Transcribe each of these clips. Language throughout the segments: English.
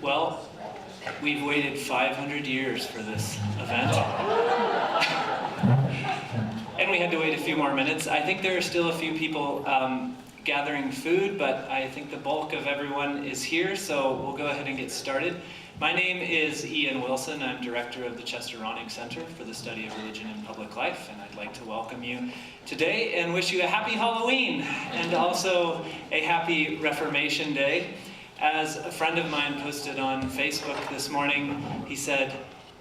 Well, we've waited 500 years for this event. And we had to wait a few more minutes. I think there are still a few people gathering food, but I think the bulk of everyone is here, so we'll go ahead and get started. My name is Ian Wilson. I'm director of the Chester Ronning Center for the Study of Religion and Public Life, and I'd like to welcome you today and wish you a happy Halloween and also a happy Reformation Day. As a friend of mine posted on Facebook this morning, he said,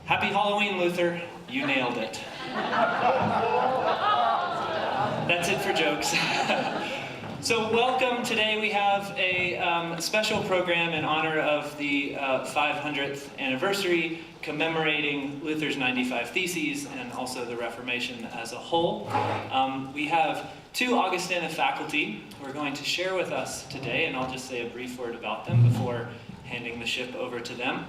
"Happy Halloween, Luther, you nailed it." That's it for jokes. So welcome. Today we have a special program in honor of the 500th anniversary, commemorating Luther's 95 Theses and also the Reformation as a whole. We have two Augustana faculty who are going to share with us today, and I'll just say a brief word about them before handing the ship over to them.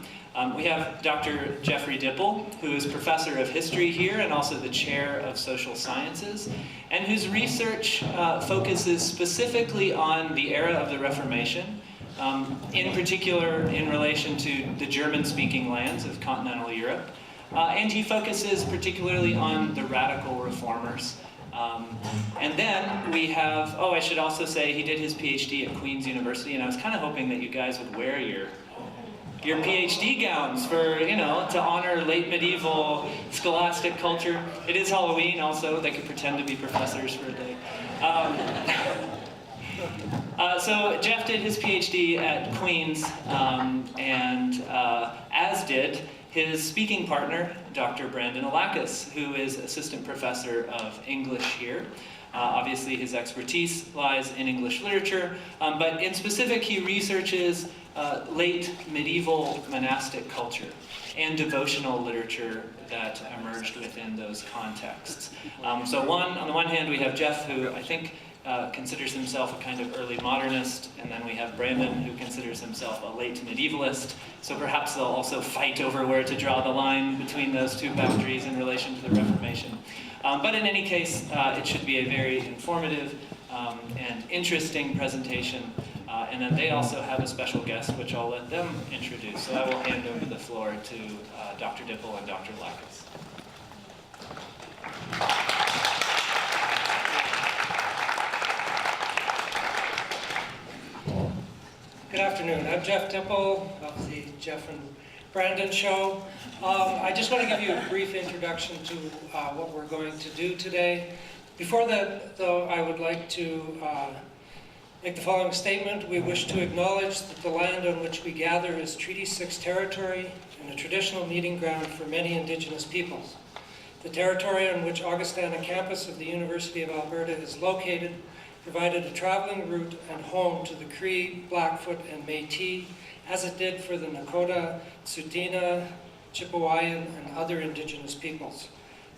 We have Dr. Geoff Dipple, who is professor of history here and also the chair of social sciences, and whose research focuses specifically on the era of the Reformation, in particular in relation to the German-speaking lands of continental Europe. And he focuses particularly on the radical reformers. And then we have, I should also say he did his PhD at Queen's University, and I was kind of hoping that you guys would wear your PhD gowns for, to honor late medieval scholastic culture. It is Halloween also. They could pretend to be professors for a day. So Geoff did his PhD at Queen's, and as did his speaking partner, Dr. Brandon Alakas, who is assistant professor of English here. Obviously his expertise lies in English literature, but in specific he researches late medieval monastic culture and devotional literature that emerged within those contexts. So on the one hand we have Geoff, who I think considers himself a kind of early modernist, and then we have Brandon, who considers himself a late medievalist. So perhaps they'll also fight over where to draw the line between those two boundaries in relation to the Reformation. But in any case, it should be a very informative and interesting presentation. And then they also have a special guest, which I'll let them introduce. So I will hand over the floor to Dr. Dipple and Dr. Alakas. Good afternoon. I'm Geoff Dipple of the Geoff and Brandon Show. I just want to give you a brief introduction to what we're going to do today. Before that, though, I would like to make the following statement. We wish to acknowledge that the land on which we gather is Treaty 6 territory and a traditional meeting ground for many Indigenous peoples. The territory on which Augustana campus of the University of Alberta is located provided a traveling route and home to the Cree, Blackfoot, and Métis, as it did for the Nakota, Tsuut'ina, Chipewyan, and other Indigenous peoples.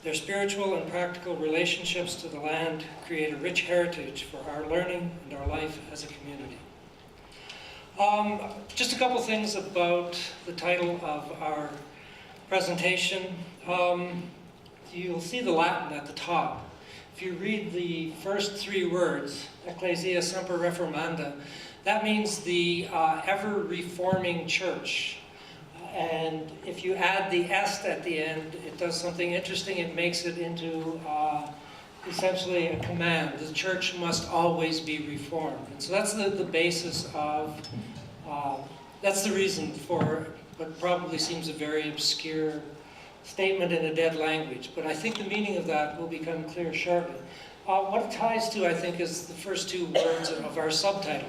Their spiritual and practical relationships to the land create a rich heritage for our learning and our life as a community. Just a couple things about the title of our presentation. You'll see the Latin at the top. If you read the first three words, Ecclesia, semper, reformanda, that means the ever-reforming church. And if you add the est at the end, it does something interesting. It makes it into essentially a command. The church must always be reformed. And so that's the basis of, that's the reason for what probably seems a very obscure statement in a dead language, but I think the meaning of that will become clear shortly. What it ties to, I think, is the first two words of our subtitle,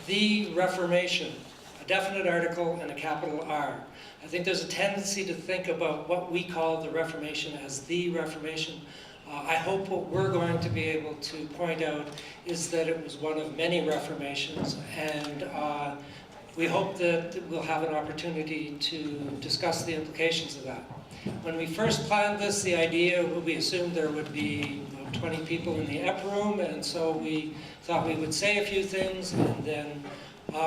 The Reformation, a definite article and a capital R. I think there's a tendency to think about what we call the Reformation as the Reformation. I hope what we're going to be able to point out is that it was one of many reformations, and we hope that we'll have an opportunity to discuss the implications of that. When we first planned this, the idea, we assumed there would be 20 people in the EP room, and so we thought we would say a few things, and then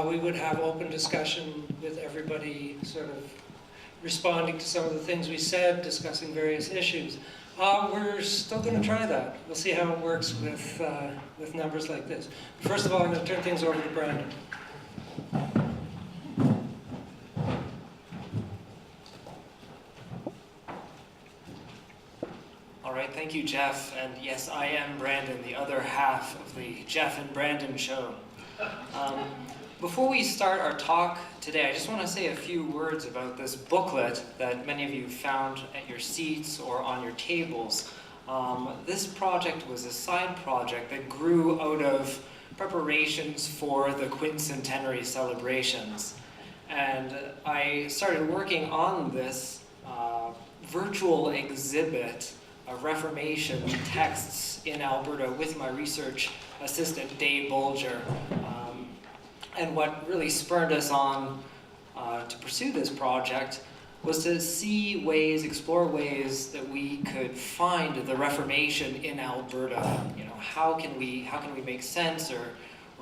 we would have open discussion with everybody sort of responding to some of the things we said, discussing various issues. We're still going to try that. We'll see how it works with numbers like this. First of all, I'm going to turn things over to Brandon. All right, thank you, Geoff. And yes, I am Brandon, the other half of the Geoff and Brandon show. Before we start our talk today, I just want to say a few words about this booklet that many of you found at your seats or on your tables. This project was a side project that grew out of preparations for the quincentenary celebrations. And I started working on this virtual exhibit of Reformation texts in Alberta with my research assistant, Dave Bolger. And what really spurred us on to pursue this project was to see ways, explore ways that we could find the Reformation in Alberta. You know, how can we make sense or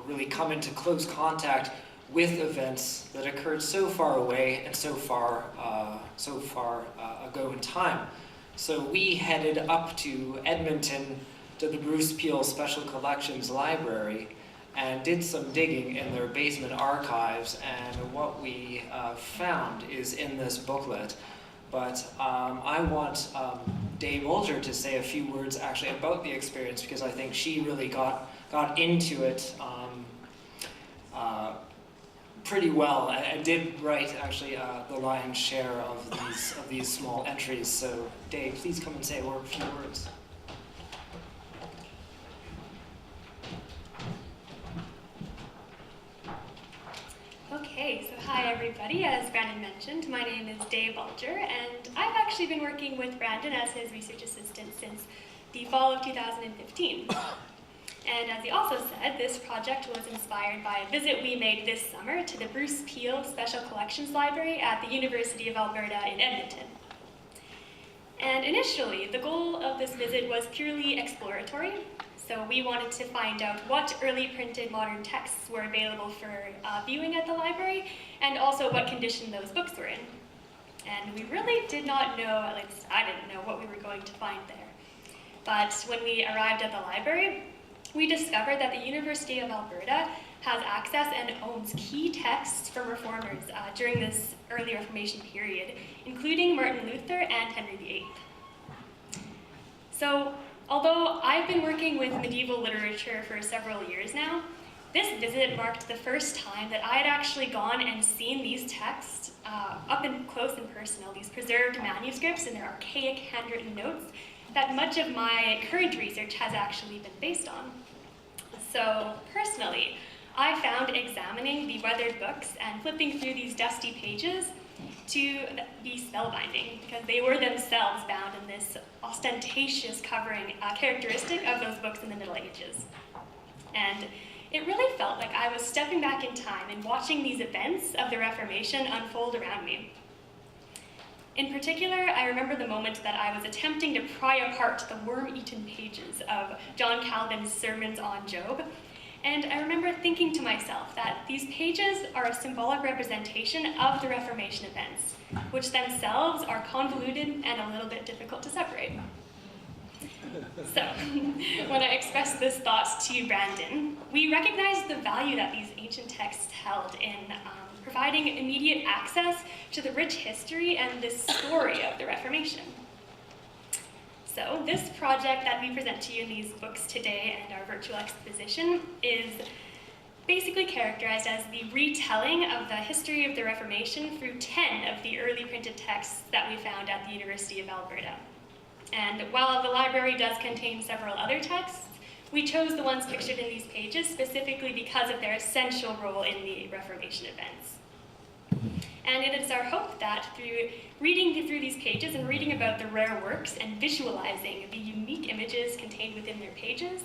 really come into close contact with events that occurred so far away and so far ago in time. So we headed up to Edmonton to the Bruce Peel Special Collections Library and did some digging in their basement archives, and what we found is in this booklet. But I want Dave Bolger to say a few words actually about the experience, because I think she really got into it pretty well, and did write actually the lion's share of these small entries. So Dave, please come and say a few words. Okay, so hi everybody. As Brandon mentioned, my name is Dave Bolger, and I've actually been working with Brandon as his research assistant since the fall of 2015. And as he also said, this project was inspired by a visit we made this summer to the Bruce Peel Special Collections Library at the University of Alberta in Edmonton. And initially, the goal of this visit was purely exploratory. So we wanted to find out what early printed modern texts were available for viewing at the library, and also what condition those books were in. And we really did not know, at least I didn't know, what we were going to find there. But when we arrived at the library, we discovered that the University of Alberta has access and owns key texts from reformers during this early Reformation period, including Martin Luther and Henry VIII. So, although I've been working with medieval literature for several years now, this visit marked the first time that I had actually gone and seen these texts up and close and personal, these preserved manuscripts and their archaic handwritten notes that much of my current research has actually been based on. So personally, I found examining the weathered books and flipping through these dusty pages to be spellbinding, because they were themselves bound in this ostentatious covering characteristic of those books in the Middle Ages. And it really felt like I was stepping back in time and watching these events of the Reformation unfold around me. In particular, I remember the moment that I was attempting to pry apart the worm-eaten pages of John Calvin's sermons on Job, and I remember thinking to myself that these pages are a symbolic representation of the Reformation events, which themselves are convoluted and a little bit difficult to separate. So, when I expressed this thought to Brandon, we recognized the value that these ancient texts held in providing immediate access to the rich history and the story of the Reformation. So this project that we present to you in these books today and our virtual exposition is basically characterized as the retelling of the history of the Reformation through 10 of the early printed texts that we found at the University of Alberta. And while the library does contain several other texts, we chose the ones pictured in these pages specifically because of their essential role in the Reformation events. And it is our hope that through reading through these pages and reading about the rare works and visualizing the unique images contained within their pages,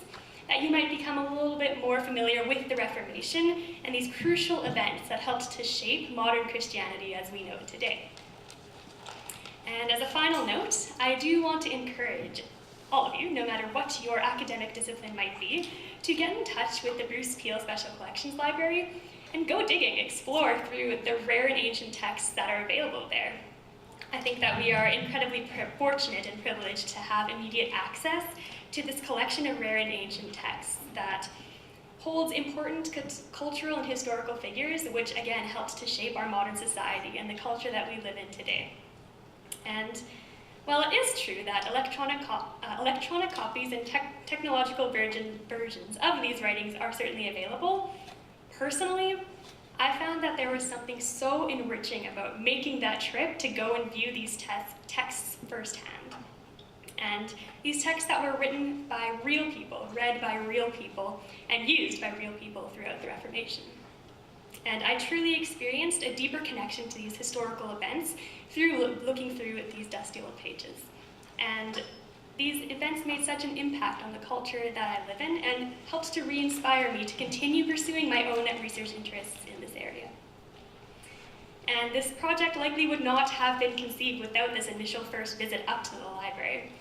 that you might become a little bit more familiar with the Reformation and these crucial events that helped to shape modern Christianity as we know it today. And as a final note, I do want to encourage all of you, no matter what your academic discipline might be, to get in touch with the Bruce Peel Special Collections Library and go digging, explore through the rare and ancient texts that are available there. I think that we are incredibly fortunate and privileged to have immediate access to this collection of rare and ancient texts that holds important cultural and historical figures, which again helped to shape our modern society and the culture that we live in today. And While it is true that electronic copies and technological versions of these writings are certainly available, personally, I found that there was something so enriching about making that trip to go and view these texts firsthand. And these texts that were written by real people, read by real people, and used by real people throughout the Reformation. And I truly experienced a deeper connection to these historical events through looking through these dusty old pages. And these events made such an impact on the culture that I live in and helped to re-inspire me to continue pursuing my own research interests in this area. And this project likely would not have been conceived without this initial first visit up to the library.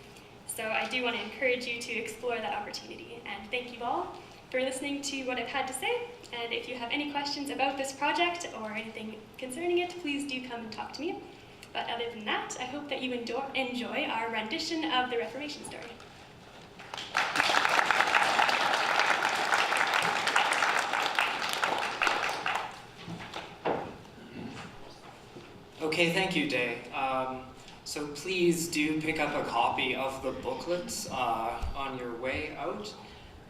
So I do want to encourage you to explore that opportunity. And thank you all for listening to what I've had to say. And if you have any questions about this project or anything concerning it, please do come and talk to me. But other than that, I hope that you enjoy our rendition of the Reformation story. Okay, thank you, Day. So please do pick up a copy of the booklets on your way out.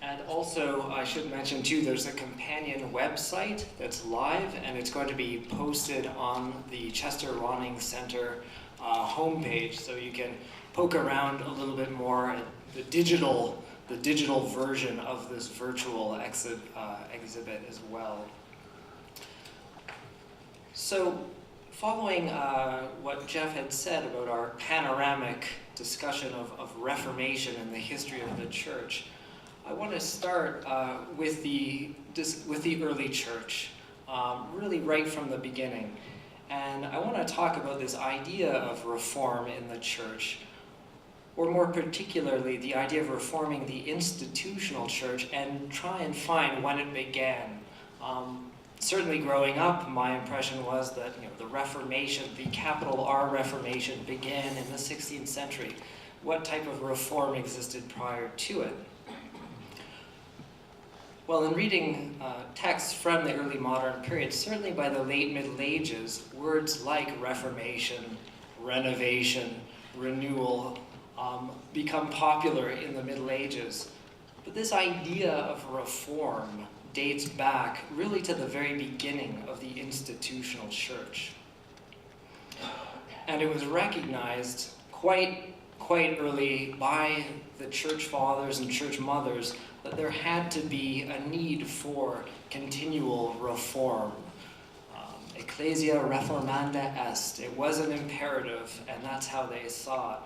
And also, I should mention too, there's a companion website that's live, and it's going to be posted on the Chester Ronning Center homepage, so you can poke around a little bit more at the digital version of this virtual exhibit as well. So, following what Geoff had said about our panoramic discussion of Reformation and the history of the Church, I want to start with the early Church, really right from the beginning. And I want to talk about this idea of reform in the Church, or more particularly, the idea of reforming the institutional Church and try and find when it began. Certainly growing up, my impression was that the Reformation, the capital R Reformation, began in the 16th century. What type of reform existed prior to it? Well, in reading texts from the early modern period, certainly by the late Middle Ages, words like Reformation, renovation, renewal become popular in the Middle Ages. But this idea of reform dates back really to the very beginning of the institutional Church. And it was recognized quite early by the Church Fathers and Church Mothers that there had to be a need for continual reform. Ecclesia reformanda est. It was an imperative, and that's how they saw it.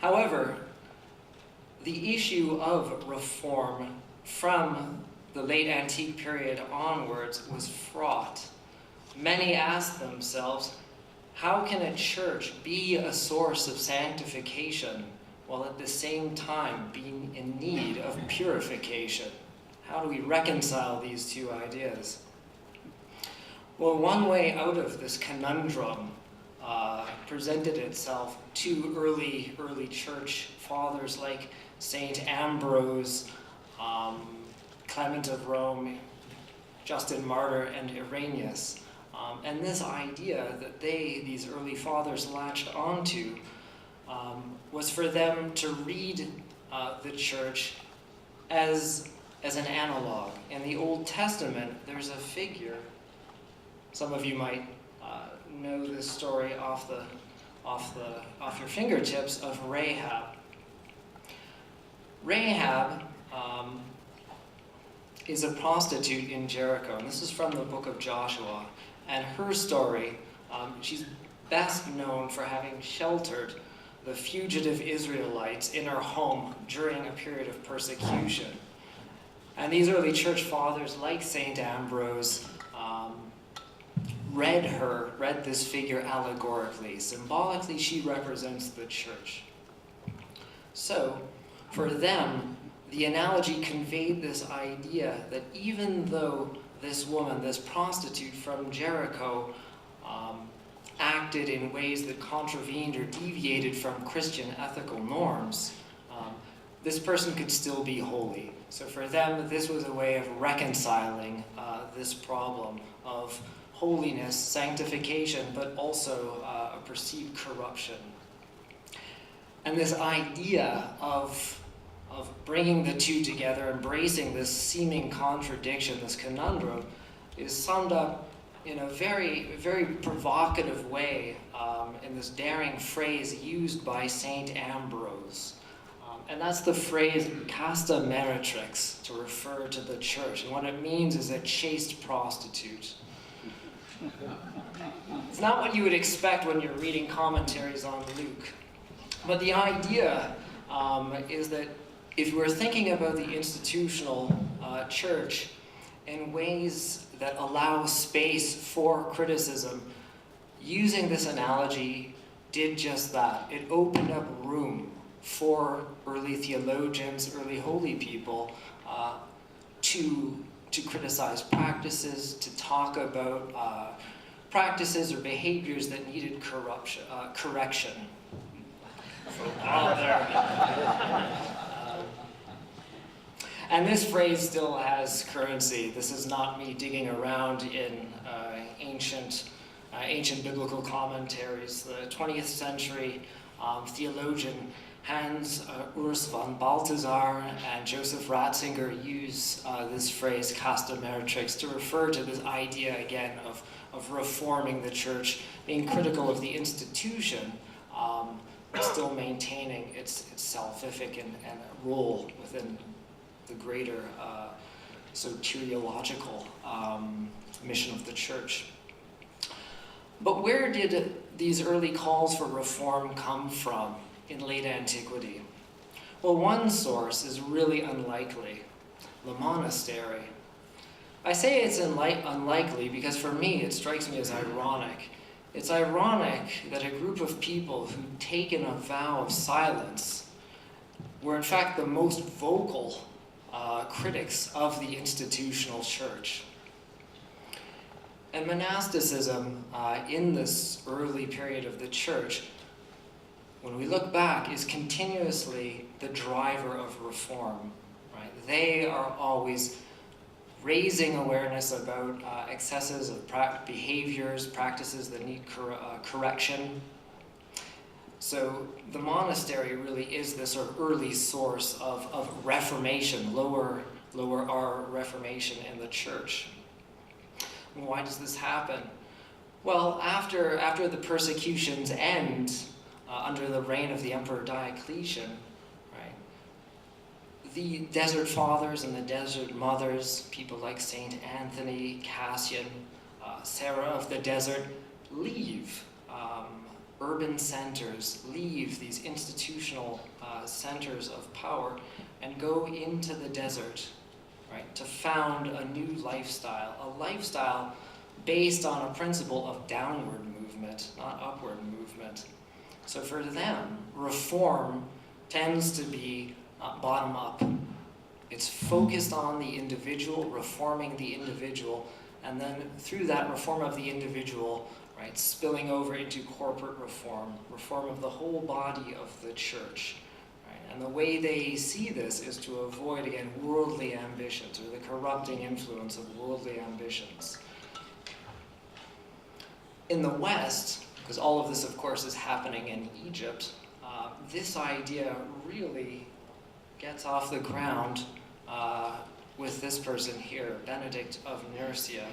However, the issue of reform from the late antique period onwards was fraught. Many asked themselves, how can a church be a source of sanctification while at the same time being in need of purification? How do we reconcile these two ideas? Well, one way out of this conundrum presented itself to early church fathers like Saint Ambrose, Clement of Rome, Justin Martyr, and Irenaeus. And this idea that these early fathers latched onto was for them to read the church as an analog. In the Old Testament, there's a figure. Some of you might know this story off your fingertips of Rahab. Rahab is a prostitute in Jericho, and this is from the book of Joshua. And her story, she's best known for having sheltered the fugitive Israelites in her home during a period of persecution. And these early church fathers, like St. Ambrose, read this figure allegorically. Symbolically, she represents the church. So, for them, the analogy conveyed this idea that even though this woman, this prostitute from Jericho, acted in ways that contravened or deviated from Christian ethical norms, this person could still be holy. So for them, this was a way of reconciling this problem of holiness, sanctification, but also a perceived corruption. And this idea of bringing the two together, embracing this seeming contradiction, this conundrum, is summed up in a very, very provocative way in this daring phrase used by Saint Ambrose. And that's the phrase casta meretrix, to refer to the church. And what it means is a chaste prostitute. It's not what you would expect when you're reading commentaries on Luke. But the idea is that if we're thinking about the institutional church in ways that allow space for criticism, using this analogy did just that. It opened up room for early theologians, early holy people, to criticize practices, to talk about practices or behaviors that needed correction. And this phrase still has currency. This is not me digging around in ancient biblical commentaries. The 20th century theologian Hans Urs von Balthasar and Joseph Ratzinger use this phrase casta meretrix to refer to this idea again of reforming the church, being critical of the institution, but still maintaining its salvific and role within the greater soteriological mission of the church. But where did these early calls for reform come from in late antiquity? Well, one source is really unlikely, the monastery. I say it's unlikely because for me it strikes me as ironic. It's ironic that a group of people who'd taken a vow of silence were in fact the most vocal critics of the institutional church. And monasticism in this early period of the church, when we look back, is continuously the driver of reform. Right? They are always raising awareness about excesses of behaviors, practices that need correction. So the monastery really is this sort of early source of reformation, lower R reformation in the church. And why does this happen? Well, after the persecutions end under the reign of the Emperor Diocletian, right, the desert fathers and the desert mothers, people like Saint Anthony, Cassian, Sarah of the desert, leave urban centers, leave these institutional centers of power and go into the desert, right, to found a new lifestyle, a lifestyle based on a principle of downward movement, not upward movement. So for them, reform tends to be bottom up. It's focused on the individual, reforming the individual, and then through that reform of the individual, right, spilling over into corporate reform of the whole body of the church. Right? And the way they see this is to avoid, again, worldly ambitions or the corrupting influence of worldly ambitions. In the West, because all of this, of course, is happening in Egypt, this idea really gets off the ground with this person here, Benedict of Nursia.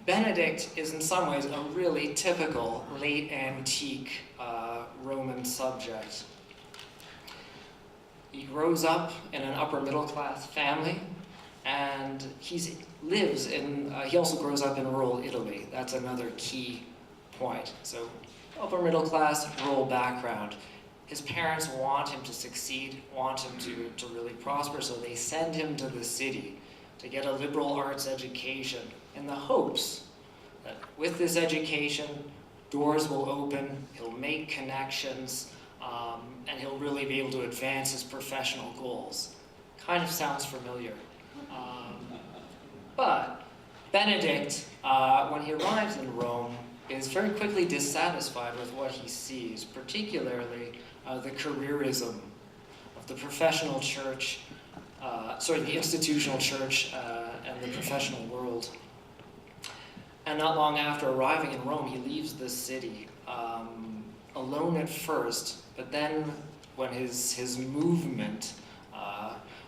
Benedict is in some ways a really typical late antique Roman subject. He grows up in an upper middle class family, and he also grows up in rural Italy. That's another key point. So upper middle class, rural background. His parents want him to succeed, want him to really prosper, so they send him to the city to get a liberal arts education in the hopes that with this education, doors will open, he'll make connections, and he'll really be able to advance his professional goals. Kind of sounds familiar. But Benedict, when he arrives in Rome, is very quickly dissatisfied with what he sees, particularly the careerism of the professional church, the institutional church and the professional world. And not long after arriving in Rome, he leaves the city alone at first, but then when his movement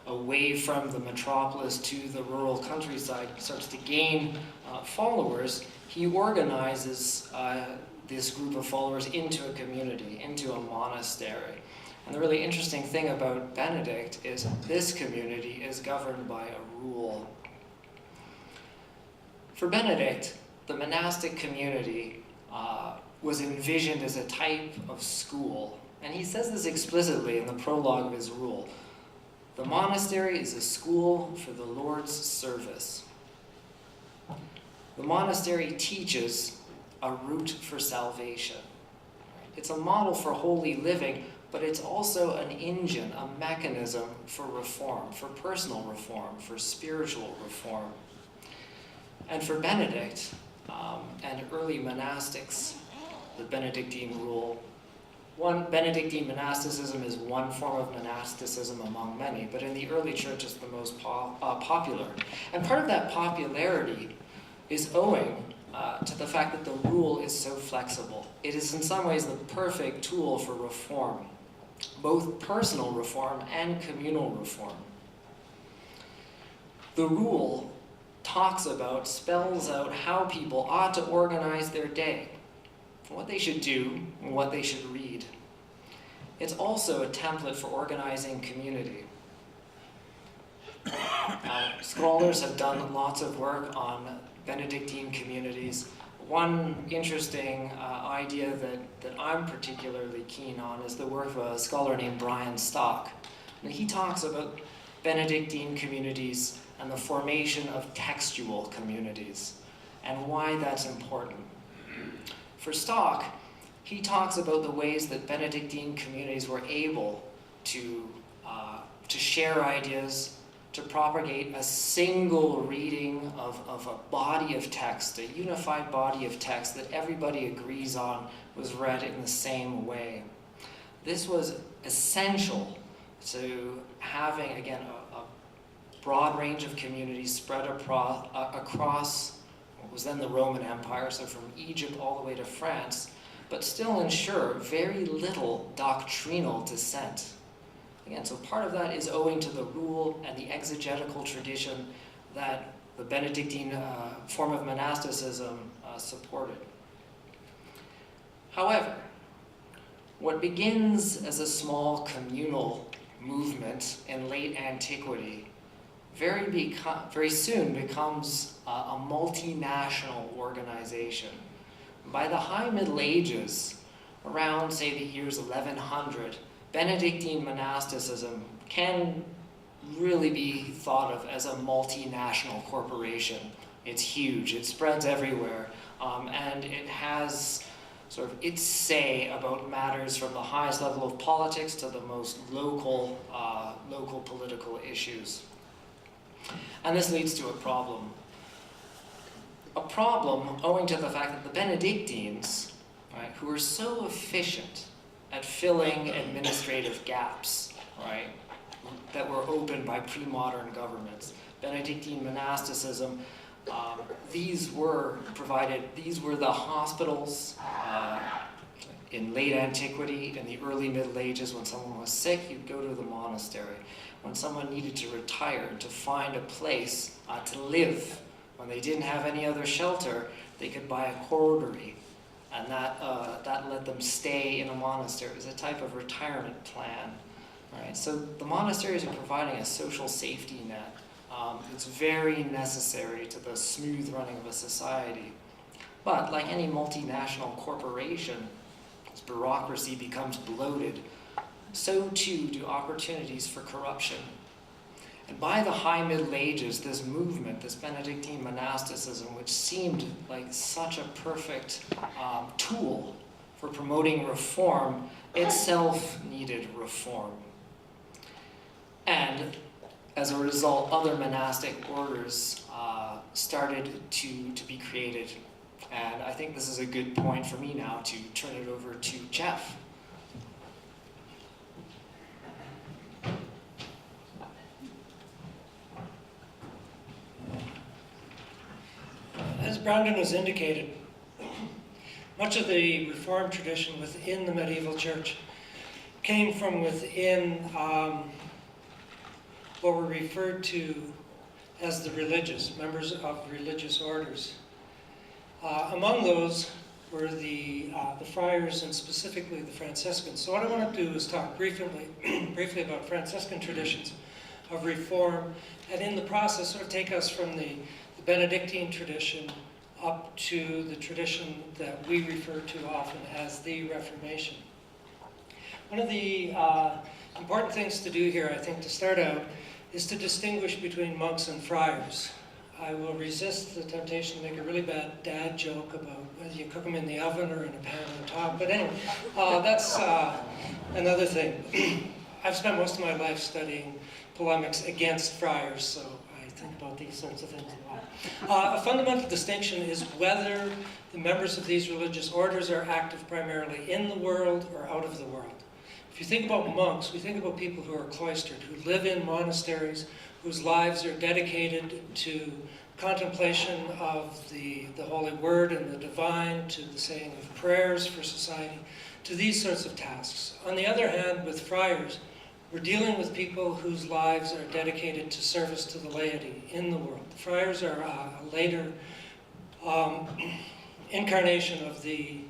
away from the metropolis to the rural countryside starts to gain followers, he organizes this group of followers into a community, into a monastery. And the really interesting thing about Benedict is this community is governed by a rule. For Benedict, the monastic community was envisioned as a type of school. And he says this explicitly in the prologue of his rule. The monastery is a school for the Lord's service. The monastery teaches a route for salvation. It's a model for holy living, but it's also an engine, a mechanism for reform, for personal reform, for spiritual reform. And for Benedict and early monastics, the Benedictine rule, Benedictine monasticism is one form of monasticism among many, but in the early church it's the most popular. And part of that popularity is owing to the fact that the rule is so flexible. It is in some ways the perfect tool for reform, both personal reform and communal reform. The rule spells out how people ought to organize their day, what they should do, and what they should read. It's also a template for organizing community. Scholars have done lots of work on Benedictine communities. One interesting idea that I'm particularly keen on is the work of a scholar named Brian Stock. And he talks about Benedictine communities and the formation of textual communities and why that's important. For Stock, he talks about the ways that Benedictine communities were able to share ideas, to propagate a single reading of a body of text, a unified body of text that everybody agrees on was read in the same way. This was essential to having, again, a broad range of communities spread across what was then the Roman Empire, so from Egypt all the way to France, but still ensure very little doctrinal dissent. Again, so part of that is owing to the rule and the exegetical tradition that the Benedictine form of monasticism supported. However, what begins as a small communal movement in late antiquity very soon becomes a multinational organization. By the High Middle Ages, around, say, the years 1100, Benedictine monasticism can really be thought of as a multinational corporation. It's huge, it spreads everywhere, and it has sort of its say about matters from the highest level of politics to the most local political issues. And this leads to a problem. A problem owing to the fact that the Benedictines, right, who were so efficient at filling administrative gaps, right, that were opened by pre-modern governments. Benedictine monasticism, these were the hospitals in late antiquity, in the early Middle Ages. When someone was sick, you'd go to the monastery. When someone needed to retire, to find a place to live, when they didn't have any other shelter, they could buy a corridor, and that let them stay in a monastery. It was a type of retirement plan. Right? So the monasteries are providing a social safety net. It's very necessary to the smooth running of a society. But like any multinational corporation, as bureaucracy becomes bloated, so too do opportunities for corruption. And by the High Middle Ages, this movement, this Benedictine monasticism, which seemed like such a perfect tool for promoting reform, itself needed reform. And as a result, other monastic orders started to be created. And I think this is a good point for me now to turn it over to Geoff. As Brandon has indicated, Much of the Reformed tradition within the medieval church came from within what were referred to as the religious, members of religious orders. Among those were the Friars and specifically the Franciscans. So what I want to do is talk briefly about Franciscan traditions of reform, and in the process sort of take us from the Benedictine tradition up to the tradition that we refer to often as the Reformation. One of the important things to do here, I think, to start out, is to distinguish between monks and friars. I will resist the temptation to make a really bad dad joke about whether you cook them in the oven or in a pan on top, but anyway, that's another thing. I've spent most of my life studying polemics against friars, so I think about these sorts of things a lot. A fundamental distinction is whether the members of these religious orders are active primarily in the world or out of the world. If you think about monks, we think about people who are cloistered, who live in monasteries, whose lives are dedicated to contemplation of the Holy Word and the divine, to the saying of prayers for society, to these sorts of tasks. On the other hand, with friars, we're dealing with people whose lives are dedicated to service to the laity in the world. The friars are a later incarnation of the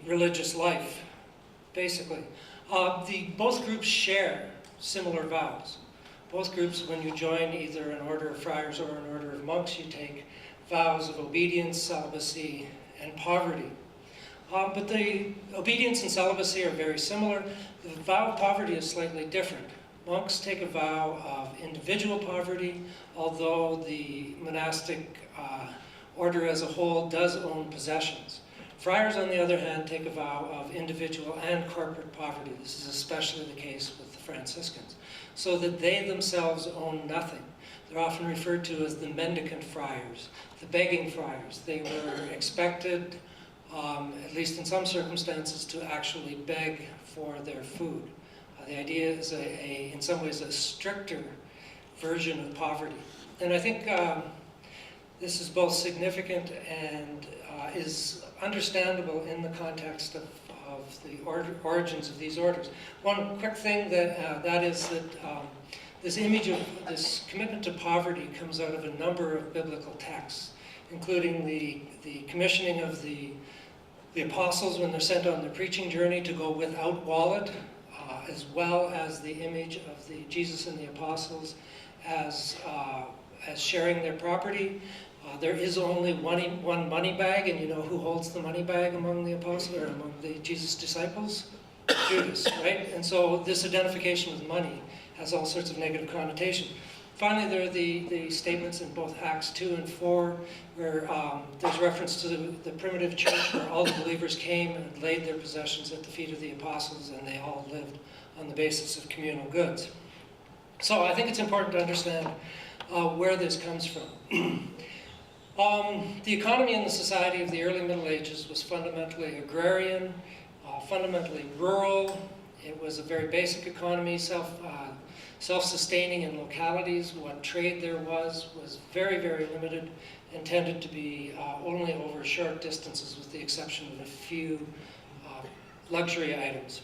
religious life, basically. Both groups share similar vows. Both groups, when you join either an order of friars or an order of monks, you take vows of obedience, celibacy, and poverty. But the obedience and celibacy are very similar. The vow of poverty is slightly different. Monks take a vow of individual poverty, although the monastic order as a whole does own possessions. Friars, on the other hand, take a vow of individual and corporate poverty. This is especially the case with the Franciscans, so that they themselves own nothing. They're often referred to as the mendicant friars, the begging friars. They were expected, at least in some circumstances, to actually beg for their food. The idea is, in some ways, a stricter version of poverty. And I think this is both significant and is understandable in the context of the origins of these orders. One quick thing that is that this image of this commitment to poverty comes out of a number of biblical texts, including the commissioning of the apostles when they're sent on their preaching journey to go without wallet, as well as the image of Jesus and the apostles as sharing their property. There is only one money bag, and you know who holds the money bag among the apostles or among the Jesus disciples? Judas, right? And so this identification with money has all sorts of negative connotation. Finally, there are the statements in both Acts 2 and 4 where there's reference to the primitive church where all the believers came and laid their possessions at the feet of the apostles, and they all lived on the basis of communal goods. So I think it's important to understand where this comes from. The economy in the society of the early Middle Ages was fundamentally agrarian, fundamentally rural. It was a very basic economy, self-sustaining in localities. What trade there was very, very limited and tended to be only over short distances with the exception of a few luxury items.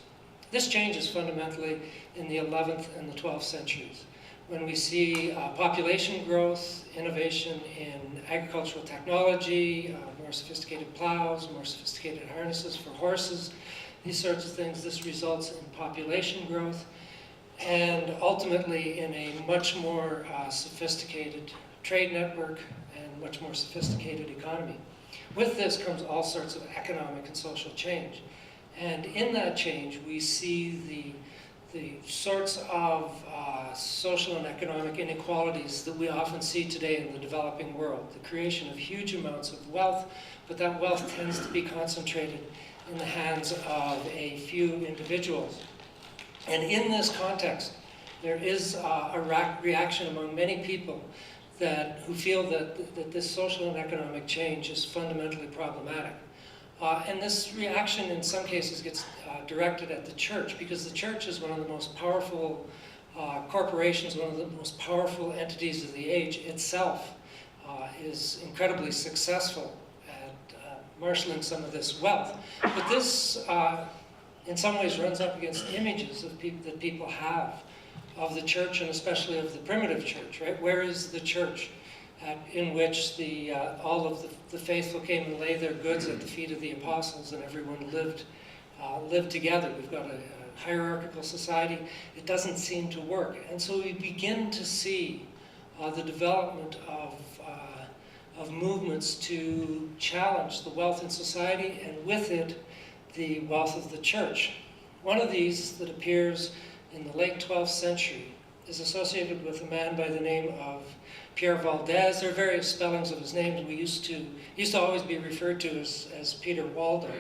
This changes fundamentally in the 11th and the 12th centuries, when we see population growth, innovation in agricultural technology, more sophisticated plows, more sophisticated harnesses for horses, these sorts of things. This results in population growth and ultimately in a much more sophisticated trade network and much more sophisticated economy. With this comes all sorts of economic and social change. And in that change, we see the sorts of social and economic inequalities that we often see today in the developing world. The creation of huge amounts of wealth, but that wealth tends to be concentrated in the hands of a few individuals. And in this context, there is a reaction among many people who feel that this social and economic change is fundamentally problematic. And this reaction in some cases gets directed at the church, because the church is one of the most powerful corporations, one of the most powerful entities of the age itself, is incredibly successful at marshalling some of this wealth. But this, in some ways, runs up against images of that people have of the church, and especially of the primitive church, right? Where is the church in which all of the faithful came and laid their goods at the feet of the apostles, and everyone lived together? We've got a hierarchical society. It doesn't seem to work. And so we begin to see the development of movements to challenge the wealth in society, and with it, the wealth of the church. One of these that appears in the late 12th century is associated with a man by the name of Pierre Valdez. There are various spellings of his name. We used to always be referred to as Peter Waldo.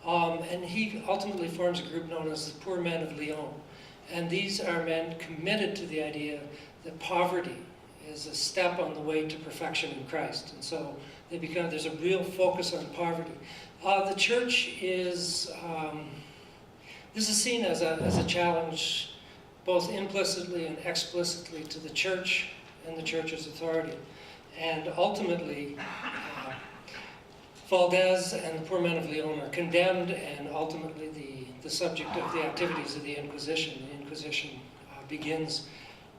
And he ultimately forms a group known as the Poor Men of Lyon. And these are men committed to the idea that poverty is a step on the way to perfection in Christ. And so there's a real focus on poverty. The church is, this is seen as a challenge both implicitly and explicitly to the church and the church's authority. And ultimately, Valdez and the Poor Men of Lyon are condemned, and ultimately the subject of the activities of the Inquisition. The Inquisition begins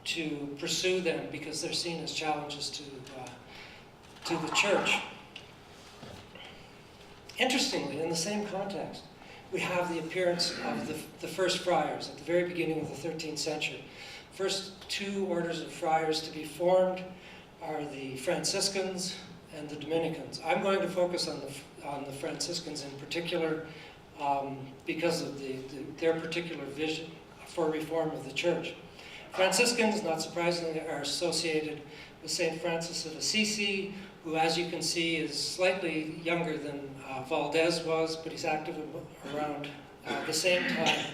to pursue them because they're seen as challenges to the church. Interestingly, in the same context, we have the appearance of the first friars at the very beginning of the 13th century. First two orders of friars to be formed are the Franciscans and the Dominicans. I'm going to focus on the Franciscans in particular because of their particular vision for reform of the church. Franciscans, not surprisingly, are associated with St. Francis of Assisi, who, as you can see, is slightly younger than Valdez was, but he's active around the same time.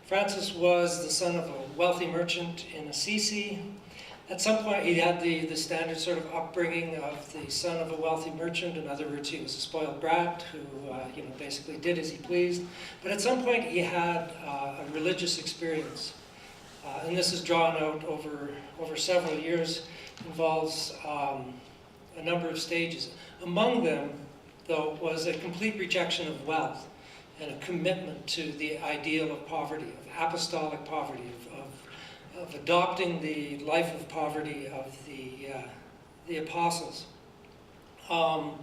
Francis was the son of a wealthy merchant in Assisi. At some point, he had the standard sort of upbringing of the son of a wealthy merchant. In other words, he was a spoiled brat who basically did as he pleased. But at some point, he had a religious experience. And this is drawn out over several years, involves a number of stages. Among them, though, was a complete rejection of wealth and a commitment to the ideal of poverty, of apostolic poverty, of adopting the life of poverty of the apostles. And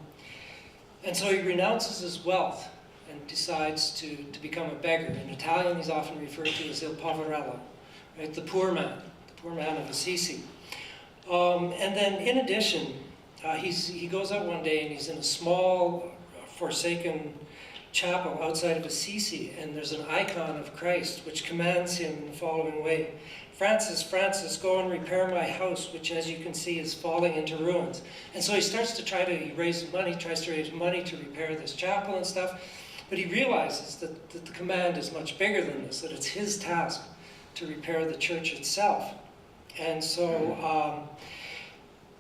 so he renounces his wealth and decides to become a beggar. In Italian, he's often referred to as il poverello, right? The poor man of Assisi. And then, in addition, he goes out one day and he's in a small, forsaken chapel outside of Assisi, and there's an icon of Christ which commands him in the following way: "Francis, Francis, go and repair my house, which, as you can see, is falling into ruins." And so he starts to tries to raise money to repair this chapel and stuff, but he realizes that the command is much bigger than this, that it's his task to repair the church itself. And so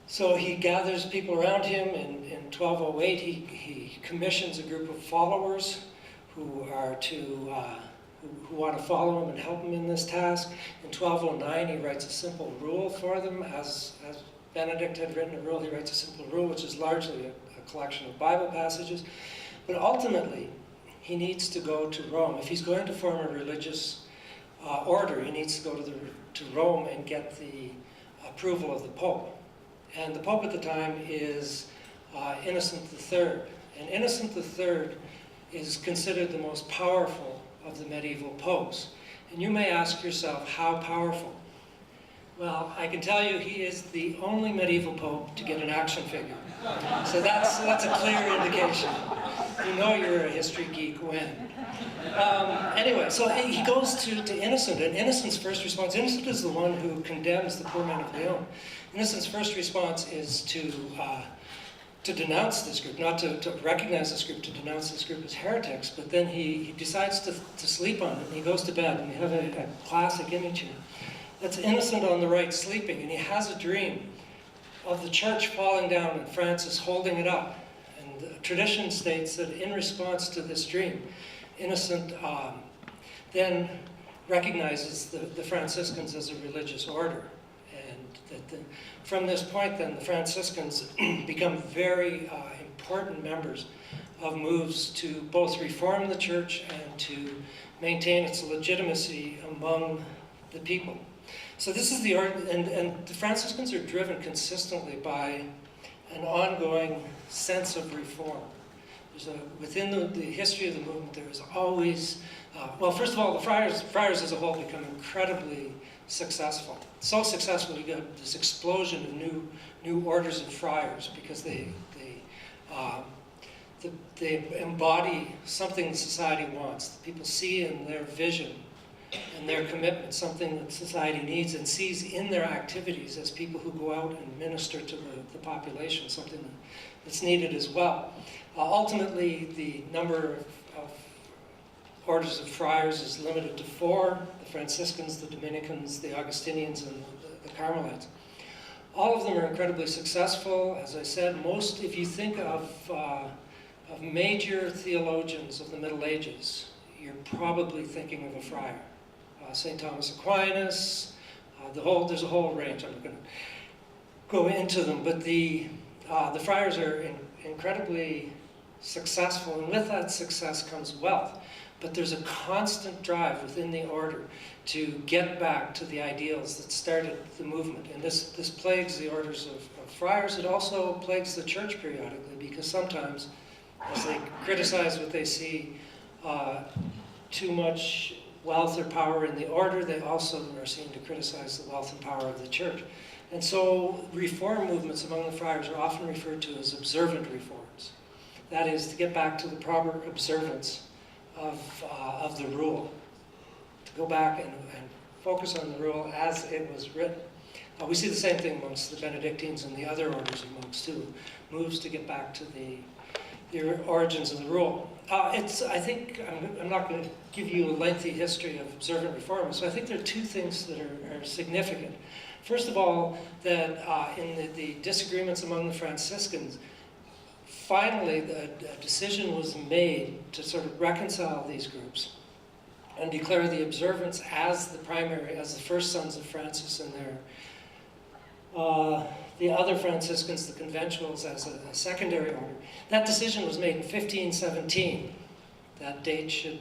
so he gathers people around him. In 1208, he commissions a group of followers who want to follow him and help him in this task. In 1209, he writes a simple rule for them. As Benedict had written a rule, he writes a simple rule, which is largely a collection of Bible passages. But ultimately, he needs to go to Rome. If he's going to form a religious order, he needs to go to Rome and get the approval of the Pope. And the Pope at the time is Innocent III. And Innocent III is considered the most powerful of the medieval popes. And you may ask yourself, how powerful? Well, I can tell you he is the only medieval pope to get an action figure. So that's a clear indication. You know you're a history geek when. Anyway, so he goes to Innocent, and Innocent's first response, Innocent is the one who condemns the Poor Men of Lyon. Innocent's first response is to denounce this group, not to recognize this group, to denounce this group as heretics, but then he decides to sleep on it, and he goes to bed, and we have a classic image here. That's Innocent on the right sleeping, and he has a dream of the church falling down and Francis holding it up. And the tradition states that in response to this dream, Innocent then recognizes the Franciscans as a religious order, and From this point then, the Franciscans become very important members of moves to both reform the church and to maintain its legitimacy among the people. So this is and the Franciscans are driven consistently by an ongoing sense of reform. Within the history of the movement, there is always, well, first of all, the Friars as a whole become incredibly successful. So successful, you got this explosion of new orders of friars because they embody something society wants. People see in their vision and their commitment something that society needs and sees in their activities as people who go out and minister to the population, something that's needed as well. Ultimately, the number of orders of friars is limited to 4, the Franciscans, the Dominicans, the Augustinians, and the Carmelites. All of them are incredibly successful. As I said, if you think of major theologians of the Middle Ages, you're probably thinking of a friar. St. Thomas Aquinas, there's a whole range. I'm not going to go into them, but the friars are incredibly successful, and with that success comes wealth. But there's a constant drive within the order to get back to the ideals that started the movement. And this plagues the orders of friars. It also plagues the church periodically, because sometimes, as they criticize what they see, too much wealth or power in the order, they also are seen to criticize the wealth and power of the church. And so reform movements among the friars are often referred to as observant reforms. That is, to get back to the proper observance of the rule. To go back and focus on the rule as it was written. We see the same thing amongst the Benedictines and the other orders of monks too. Moves to get back to the origins of the rule. I think I'm not going to give you a lengthy history of observant reform, so I think there are 2 things that are significant. First of all, that in the disagreements among the Franciscans, finally a decision was made to sort of reconcile these groups and declare the observance as the first sons of Francis and the other Franciscans, the conventuals, as a secondary order. That decision was made in 1517. That date should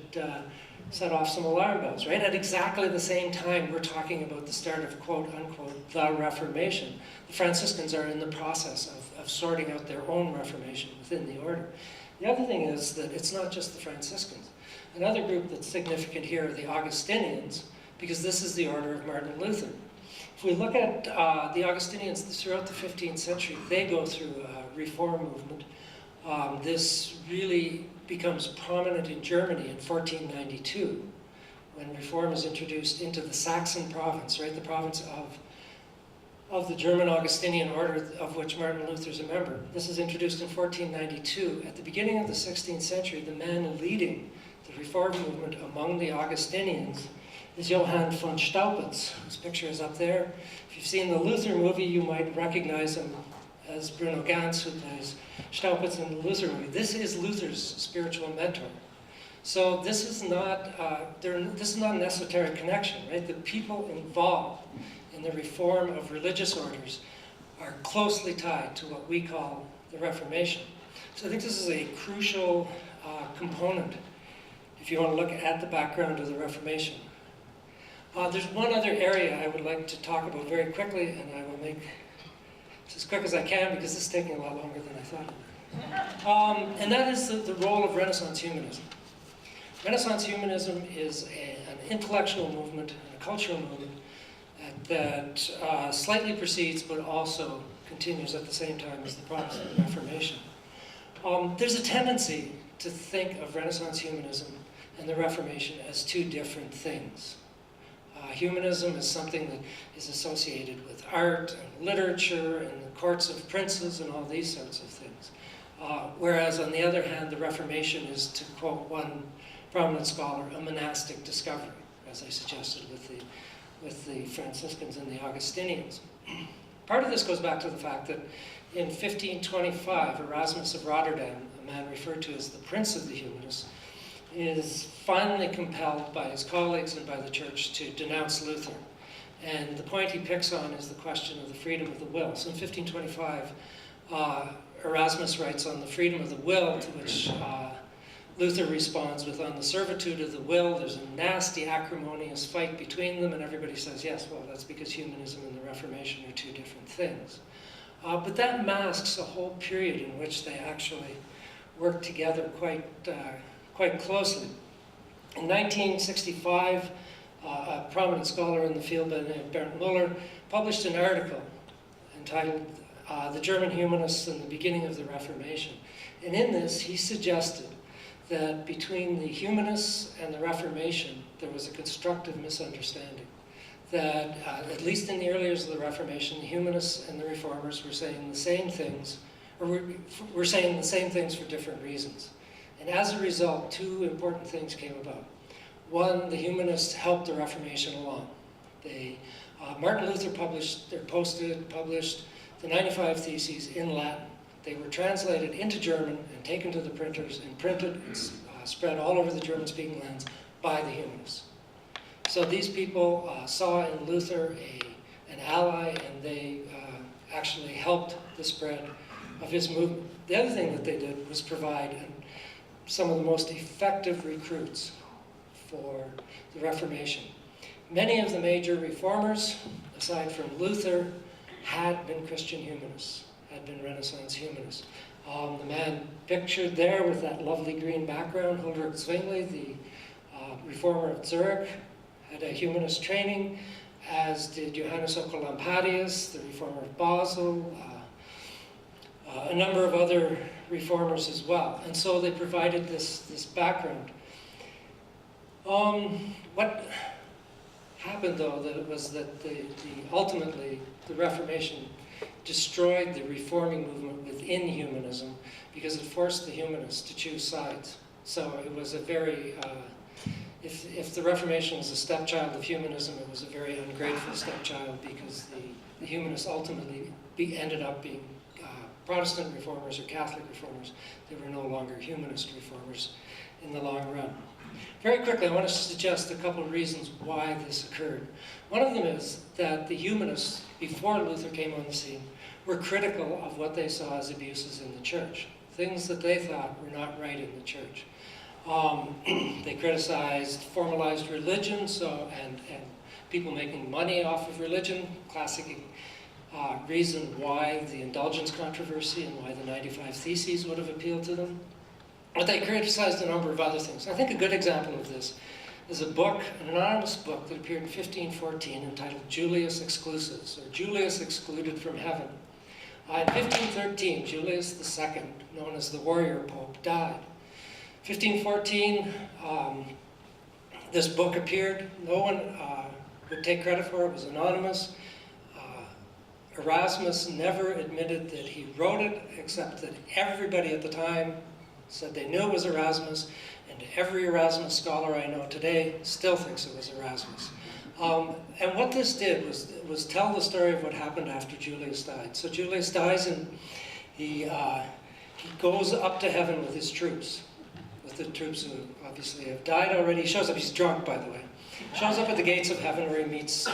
set off some alarm bells, right? At exactly the same time we're talking about the start of, quote unquote, the Reformation. The Franciscans are in the process of sorting out their own Reformation within the order. The other thing is that it's not just the Franciscans. Another group that's significant here are the Augustinians, because this is the order of Martin Luther. If we look at the Augustinians throughout the 15th century, they go through a reform movement. This really becomes prominent in Germany in 1492, when reform is introduced into the Saxon province, right, the province of the German Augustinian order, of which Martin Luther is a member. This is introduced in 1492. At the beginning of the 16th century, the man leading the reform movement among the Augustinians is Johann von Staupitz, whose picture is up there. If you've seen the Luther movie, you might recognize him as Bruno Ganz, who plays Staupitz in the Luther movie. This is Luther's spiritual mentor. So this is not an esoteric connection, right? The people involved in the reform of religious orders are closely tied to what we call the Reformation. So I think this is a crucial component if you want to look at the background of the Reformation. There's one other area I would like to talk about very quickly, and I will make this as quick as I can because this is taking a lot longer than I thought. And that is the role of Renaissance humanism. Renaissance humanism is an intellectual movement and a cultural movement that slightly precedes but also continues at the same time as the Protestant Reformation. There's a tendency to think of Renaissance humanism and the Reformation as 2 different things. Humanism is something that is associated with art and literature and the courts of princes and all these sorts of things. Whereas on the other hand, the Reformation is, to quote one prominent scholar, a monastic discovery, as I suggested with the Franciscans and the Augustinians. Part of this goes back to the fact that in 1525, Erasmus of Rotterdam, a man referred to as the Prince of the Humanists, is finally compelled by his colleagues and by the church to denounce Luther And the point he picks on is the question of the freedom of the will. So in 1525, Erasmus writes on the freedom of the will, to which Luther responds with, on the servitude of the will. There's a nasty, acrimonious fight between them, and everybody says, yes, well, that's because humanism and the Reformation are two different things. But that masks a whole period in which they actually worked together quite closely. In 1965, a prominent scholar in the field by the name of Bernd Muller published an article entitled The German Humanists and the Beginning of the Reformation. And in this, he suggested that between the humanists and the Reformation, there was a constructive misunderstanding. That, at least in the early years of the Reformation, the humanists and the reformers were saying the same things, or were saying the same things for different reasons. And as a result, two important things came about. One, the humanists helped the Reformation along. Martin Luther published the 95 Theses in Latin. They were translated into German and taken to the printers and printed and spread all over the German-speaking lands by the humanists. So these people saw in Luther an ally, and they actually helped the spread of his movement. The other thing that they did was provide some of the most effective recruits for the Reformation. Many of the major reformers, aside from Luther, had been Christian humanists, had been Renaissance humanists. The man pictured there with that lovely green background, Huldrych Zwingli, the reformer of Zurich, had a humanist training, as did Johannes Oecolampadius, the reformer of Basel, a number of other reformers as well. And so they provided this background. What happened, though, was that ultimately the Reformation destroyed the reforming movement within humanism because it forced the humanists to choose sides. So it was a very, if the Reformation was a stepchild of humanism, it was a very ungrateful stepchild, because the humanists ultimately ended up being Protestant reformers or Catholic reformers. They were no longer humanist reformers in the long run. Very quickly, I want to suggest a couple of reasons why this occurred. One of them is that the humanists, before Luther came on the scene, were critical of what they saw as abuses in the church, things that they thought were not right in the church. They criticized formalized religion, and people making money off of religion, classic reason why the indulgence controversy and why the 95 Theses would have appealed to them. But they criticized a number of other things. I think a good example of this is a book, an anonymous book that appeared in 1514 entitled Julius Exclusus, or Julius Excluded from Heaven. In 1513, Julius II, known as the Warrior Pope, died. 1514, this book appeared. No one would take credit for it. It was anonymous. Erasmus never admitted that he wrote it, except that everybody at the time said they knew it was Erasmus, and every Erasmus scholar I know today still thinks it was Erasmus. And what this did was tell the story of what happened after Julius died. So Julius dies, and he goes up to heaven with his troops, with the troops who obviously have died already. He shows up, he's drunk, by the way. Shows up at the gates of heaven where he meets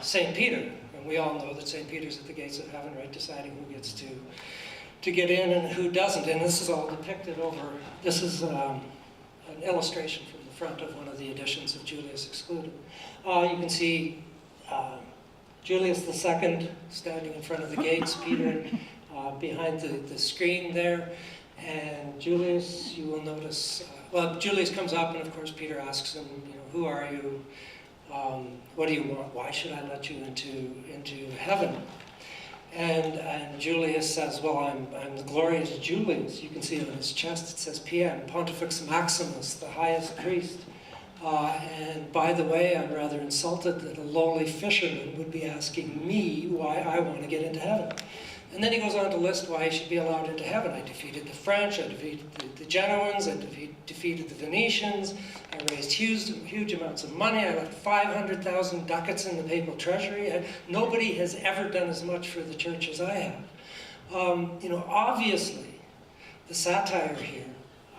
St. Peter. And we all know that St. Peter's at the gates of heaven, right, deciding who gets to get in and who doesn't. And this is all depicted over, this is an illustration from the front of one of the editions of Julius Excluded. You can see Julius II standing in front of the gates, Peter behind the screen there. And Julius, you will notice, well, Julius comes up, and of course Peter asks him, who are you? What do you want? Why should I let you into heaven? And Julius says, well, I'm the glorious Julius. You can see on his chest it says PM, Pontifex Maximus, the highest priest. And by the way, I'm rather insulted that a lowly fisherman would be asking me why I want to get into heaven. And then he goes on to list why he should be allowed into heaven. I defeated the French, I defeated the Genoans, I defeated the Venetians, I raised huge amounts of money, I left 500,000 ducats in the papal treasury. Nobody has ever done as much for the church as I have. Obviously, the satire here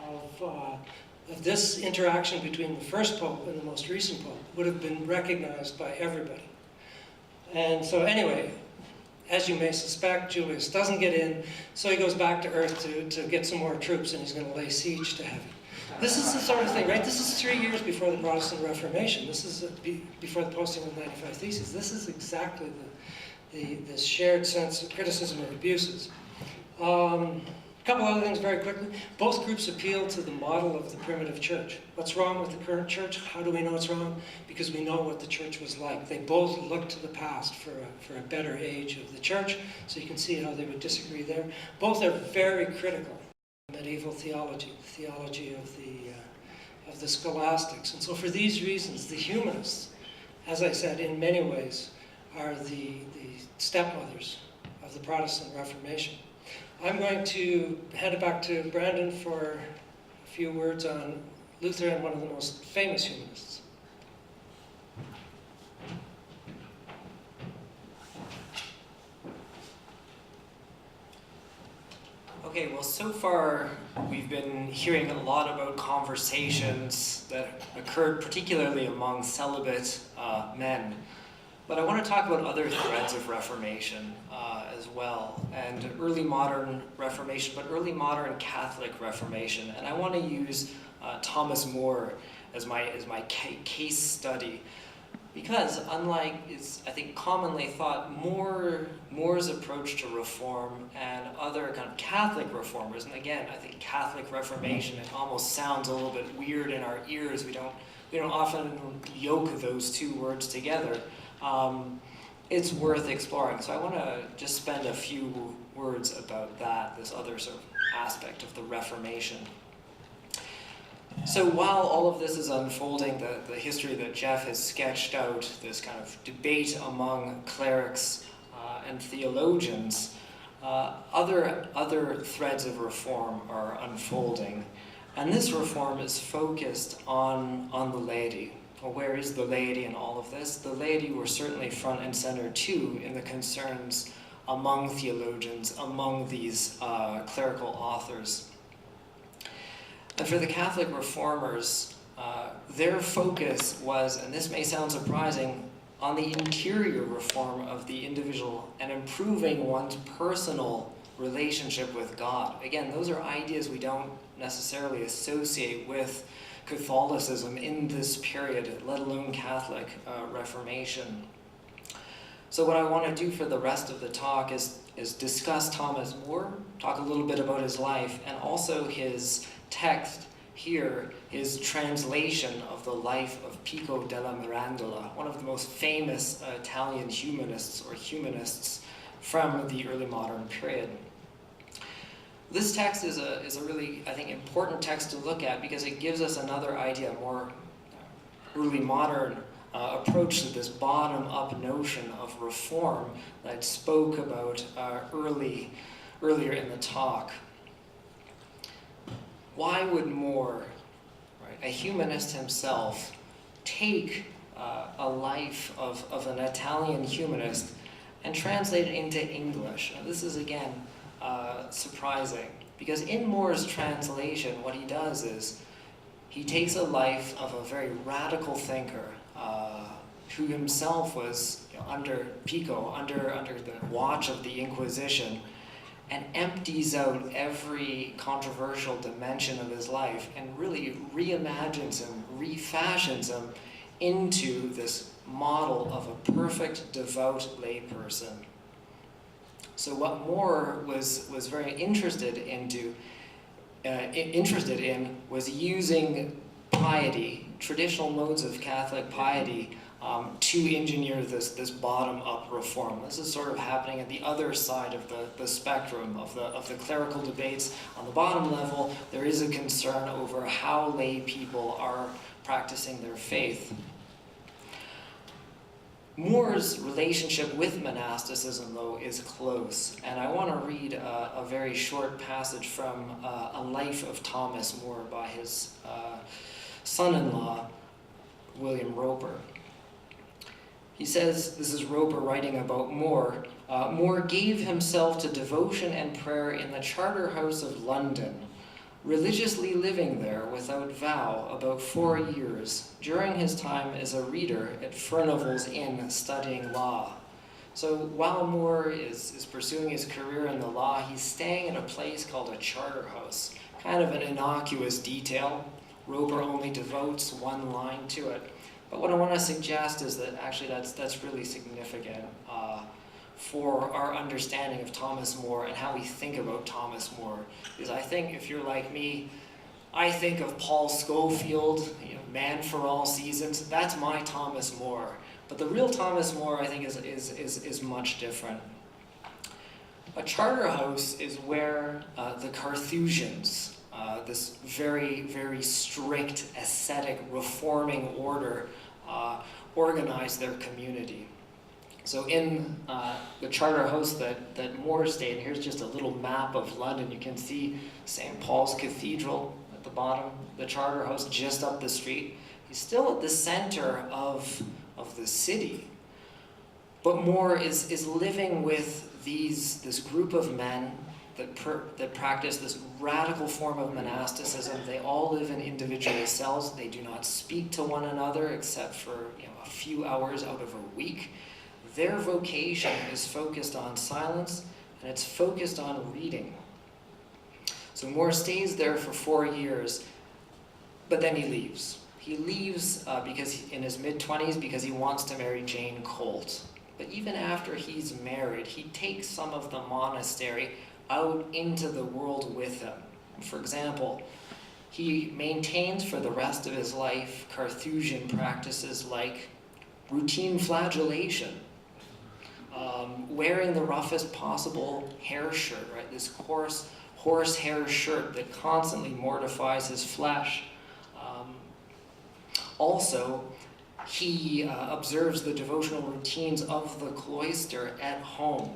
of this interaction between the first pope and the most recent pope would have been recognized by everybody. And so anyway, as you may suspect, Julius doesn't get in, so he goes back to Earth to get some more troops, and he's going to lay siege to heaven. This is the sort of thing, right? This is 3 years before the Protestant Reformation. This is before the posting of the 95 Theses. This is exactly this shared sense of criticism of abuses. A couple other things very quickly. Both groups appeal to the model of the primitive church. What's wrong with the current church? How do we know it's wrong? Because we know what the church was like. They both look to the past for a better age of the church, so you can see how they would disagree there. Both are very critical of medieval theology, the theology of the scholastics. And so for these reasons, the humanists, as I said, in many ways, are the stepmothers of the Protestant Reformation. I'm going to hand it back to Brandon for a few words on Luther and one of the most famous humanists. Okay, well, so far we've been hearing a lot about conversations that occurred particularly among celibate men. But I want to talk about other threads of Reformation as well, and early modern Reformation, but early modern Catholic Reformation. And I want to use Thomas More as my case study, because unlike is I think commonly thought, More's approach to reform and other kind of Catholic reformers, and again I think Catholic Reformation, it almost sounds a little bit weird in our ears. We don't often yoke those two words together. It's worth exploring. So I want to just spend a few words about that, this other sort of aspect of the Reformation. So while all of this is unfolding, the history that Geoff has sketched out, this kind of debate among clerics and theologians, other threads of reform are unfolding. And this reform is focused on the laity. Well, where is the laity in all of this? The laity were certainly front and center too in the concerns among theologians, among these clerical authors. And for the Catholic reformers, their focus was, and this may sound surprising, on the interior reform of the individual and improving one's personal relationship with God. Again, those are ideas we don't necessarily associate with Catholicism in this period, let alone Catholic Reformation. So what I want to do for the rest of the talk is discuss Thomas More, talk a little bit about his life, and also his text here, his translation of the life of Pico della Mirandola, one of the most famous Italian humanists from the early modern period. This text is a really, I think, important text to look at because it gives us another idea, a more early modern approach to this bottom-up notion of reform that I spoke about earlier in the talk. Why would More, right, a humanist himself, take a life of an Italian humanist and translate it into English? Now, this is, again, surprising, because in More's translation, what he does is he takes a life of a very radical thinker who himself was, under Pico, under the watch of the Inquisition, and empties out every controversial dimension of his life and really reimagines him, refashions him into this model of a perfect, devout layperson. So what More was very interested in was using piety, traditional modes of Catholic piety, to engineer this bottom-up reform. This is sort of happening at the other side of the spectrum of the clerical debates. On the bottom level, there is a concern over how lay people are practicing their faith. More's relationship with monasticism, though, is close, and I want to read a very short passage from A Life of Thomas More by his son-in-law, William Roper. He says, this is Roper writing about More, More gave himself to devotion and prayer in the Charter House of London, religiously living there without vow about 4 years, during his time as a reader at Furnival's Inn studying law. So while Moore is pursuing his career in the law, he's staying in a place called a charter house, kind of an innocuous detail. Roper only devotes one line to it. But what I want to suggest is that actually that's really significant for our understanding of Thomas More and how we think about Thomas More. Because I think if you're like me, I think of Paul Schofield, man for all seasons. That's my Thomas More. But the real Thomas More, I think, is much different. A charter house is where the Carthusians, this very, very strict, ascetic, reforming order, organized their community. So in the charter house that More stayed, here's just a little map of London. You can see St. Paul's Cathedral at the bottom, the charter house just up the street. He's still at the center of the city. But More is living with this group of men that practice this radical form of monasticism. They all live in individual cells. They do not speak to one another except for a few hours out of a week. Their vocation is focused on silence, and it's focused on reading. So More stays there for 4 years, but then he leaves. He leaves in his mid-20s because he wants to marry Jane Colt. But even after he's married, he takes some of the monastery out into the world with him. For example, he maintains for the rest of his life Carthusian practices like routine flagellation, wearing the roughest possible hair shirt, right? This coarse horsehair shirt that constantly mortifies his flesh. Also, he observes the devotional routines of the cloister at home.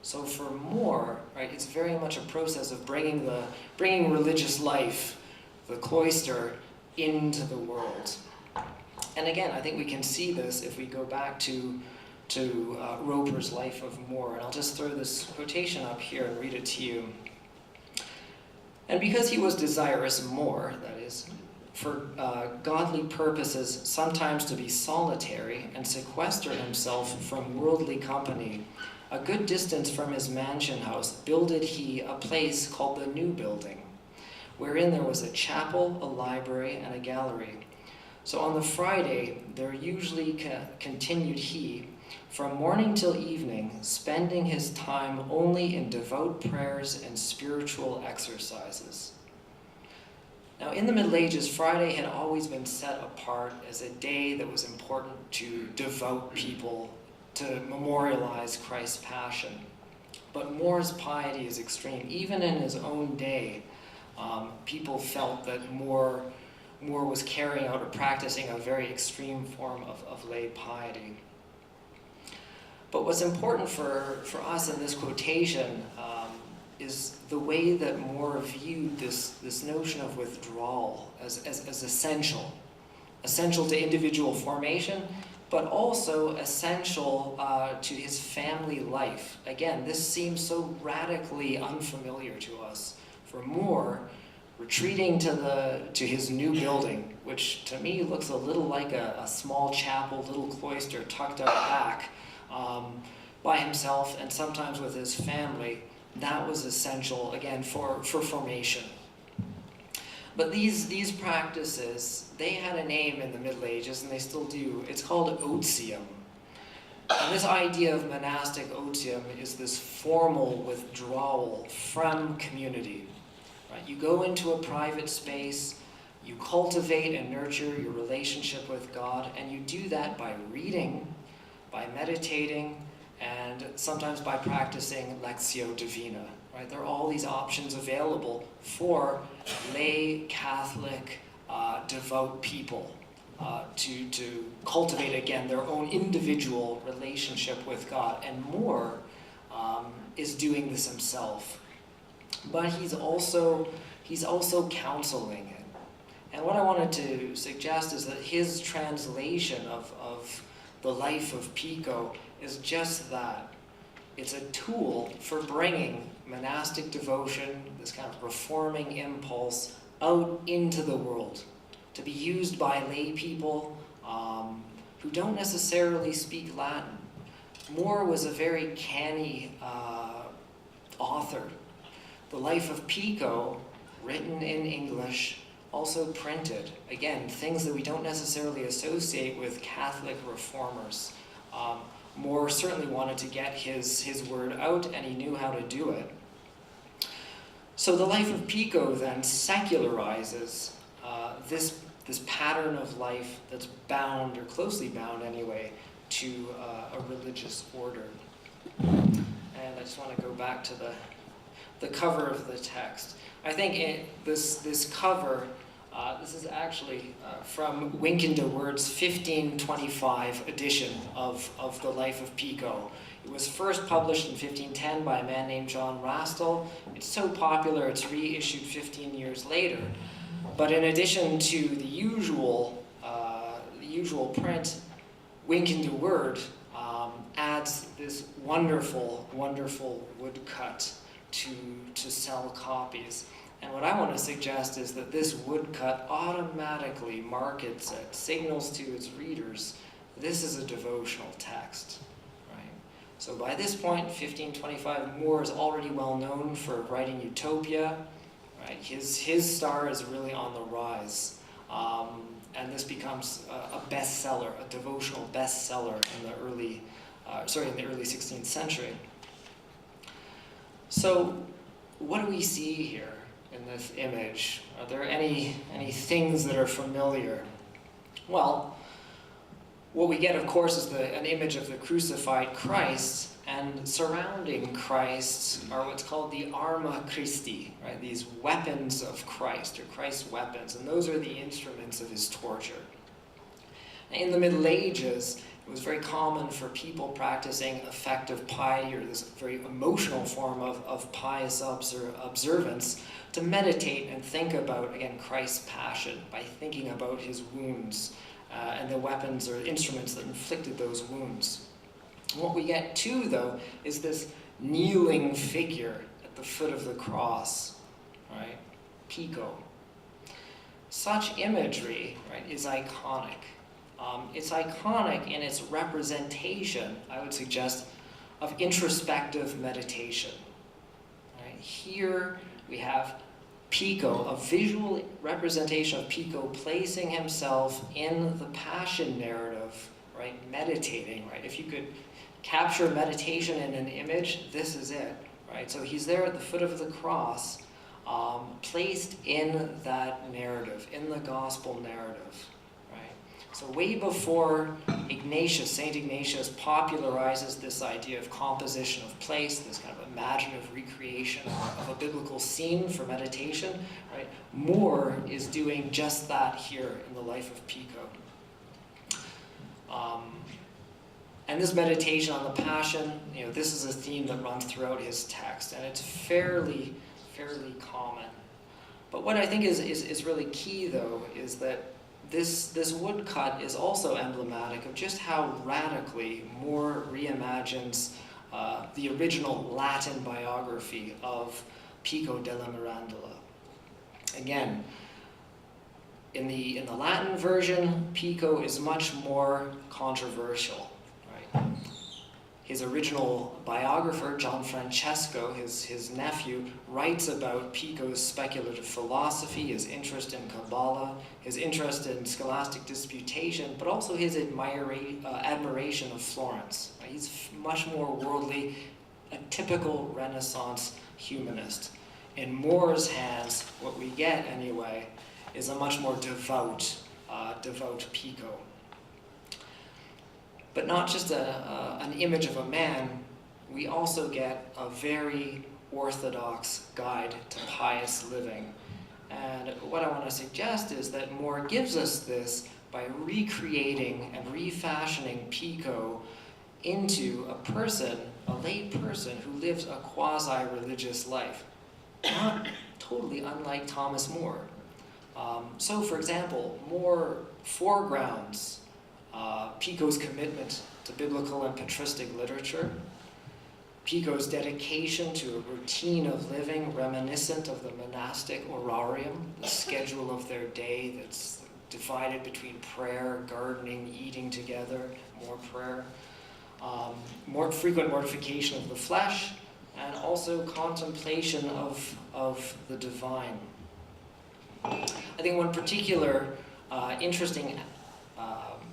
So for More, right, it's very much a process of bringing religious life, the cloister, into the world. And again, I think we can see this if we go back to Roper's Life of More. And I'll just throw this quotation up here and read it to you. And because he was desirous, More, that is, for godly purposes, sometimes to be solitary and sequester himself from worldly company, a good distance from his mansion house builded he a place called the New Building, wherein there was a chapel, a library, and a gallery. So on the Friday, there usually continued he, from morning till evening, spending his time only in devout prayers and spiritual exercises. Now, in the Middle Ages, Friday had always been set apart as a day that was important to devout people, to memorialize Christ's passion. But More's piety is extreme. Even in his own day, people felt that More was carrying out or practicing a very extreme form of lay piety. But what's important for us in this quotation is the way that More viewed this notion of withdrawal as essential to individual formation, but also essential to his family life. Again, this seems so radically unfamiliar to us. For More, retreating to his new building, which to me looks a little like a small chapel, little cloister tucked out back, by himself and sometimes with his family, that was essential, again, for formation. But these practices, they had a name in the Middle Ages, and they still do. It's called otium. And this idea of monastic otium is this formal withdrawal from community. Right? You go into a private space, you cultivate and nurture your relationship with God, and you do that by reading, by meditating, and sometimes by practicing Lectio Divina. Right? There are all these options available for lay Catholic devout people to cultivate, again, their own individual relationship with God. And More is doing this himself. But he's also counseling it. And what I wanted to suggest is that his translation of the life of Pico is just that. It's a tool for bringing monastic devotion, this kind of reforming impulse, out into the world, to be used by lay people who don't necessarily speak Latin, Moore was a very canny author. The Life of Pico, written in English, also printed. Again, things that we don't necessarily associate with Catholic reformers. Moore certainly wanted to get his word out, and he knew how to do it. So the Life of Pico then secularizes this pattern of life that's bound, or closely bound anyway, to a religious order. And I just want to go back to the cover of the text. I think this cover, this is actually from Wynkyn de Word's 1525 edition of the Life of Pico. It was first published in 1510 by a man named John Rastall. It's so popular it's reissued 15 years later. But in addition to the usual print, Wynkyn de Word adds this wonderful, wonderful woodcut to sell copies. And what I want to suggest is that this woodcut automatically markets it, signals to its readers, this is a devotional text. Right? So by this point, 1525, Moore is already well known for writing Utopia. Right? His star is really on the rise. And this becomes a bestseller, a devotional bestseller in the early 16th century. So what do we see here in this image? Are there any things that are familiar? Well, what we get, of course, is an image of the crucified Christ, and surrounding Christ are what's called the arma Christi, right? These weapons of Christ, or Christ's weapons, and those are the instruments of his torture. In the Middle Ages, it was very common for people practicing effective piety, or this very emotional form of pious observance, to meditate and think about, again, Christ's passion by thinking about his wounds and the weapons or instruments that inflicted those wounds. And what we get too, though, is this kneeling figure at the foot of the cross, right? Pico. Such imagery, right, is iconic. It's iconic in its representation, I would suggest, of introspective meditation. Right? Here we have Pico, a visual representation of Pico placing himself in the passion narrative, right? Meditating, right? If you could capture meditation in an image, this is it, right? So he's there at the foot of the cross, placed in that narrative, in the gospel narrative, right? So way before Ignatius, St. Ignatius popularizes this idea of composition of place, this kind of imaginative recreation of a biblical scene for meditation, right? Moore is doing just that here in the Life of Pico. And this meditation on the Passion, this is a theme that runs throughout his text, and it's fairly common. But what I think is really key, though, is that this woodcut is also emblematic of just how radically Moore reimagines the original Latin biography of Pico della Mirandola. Again, in the Latin version, Pico is much more controversial. His original biographer, John Francesco, his nephew, writes about Pico's speculative philosophy, his interest in Kabbalah, his interest in scholastic disputation, but also his admiration of Florence. He's much more worldly, a typical Renaissance humanist. In Moore's hands, what we get anyway, is a much more devout Pico. But not just an image of a man, we also get a very orthodox guide to pious living. And what I want to suggest is that Moore gives us this by recreating and refashioning Pico into a person, a lay person, who lives a quasi-religious life. Not totally unlike Thomas More. So, for example, Moore foregrounds Pico's commitment to biblical and patristic literature, Pico's dedication to a routine of living reminiscent of the monastic orarium, the schedule of their day that's divided between prayer, gardening, eating together, more prayer. more frequent mortification of the flesh, and also contemplation of the divine. I think one particular interesting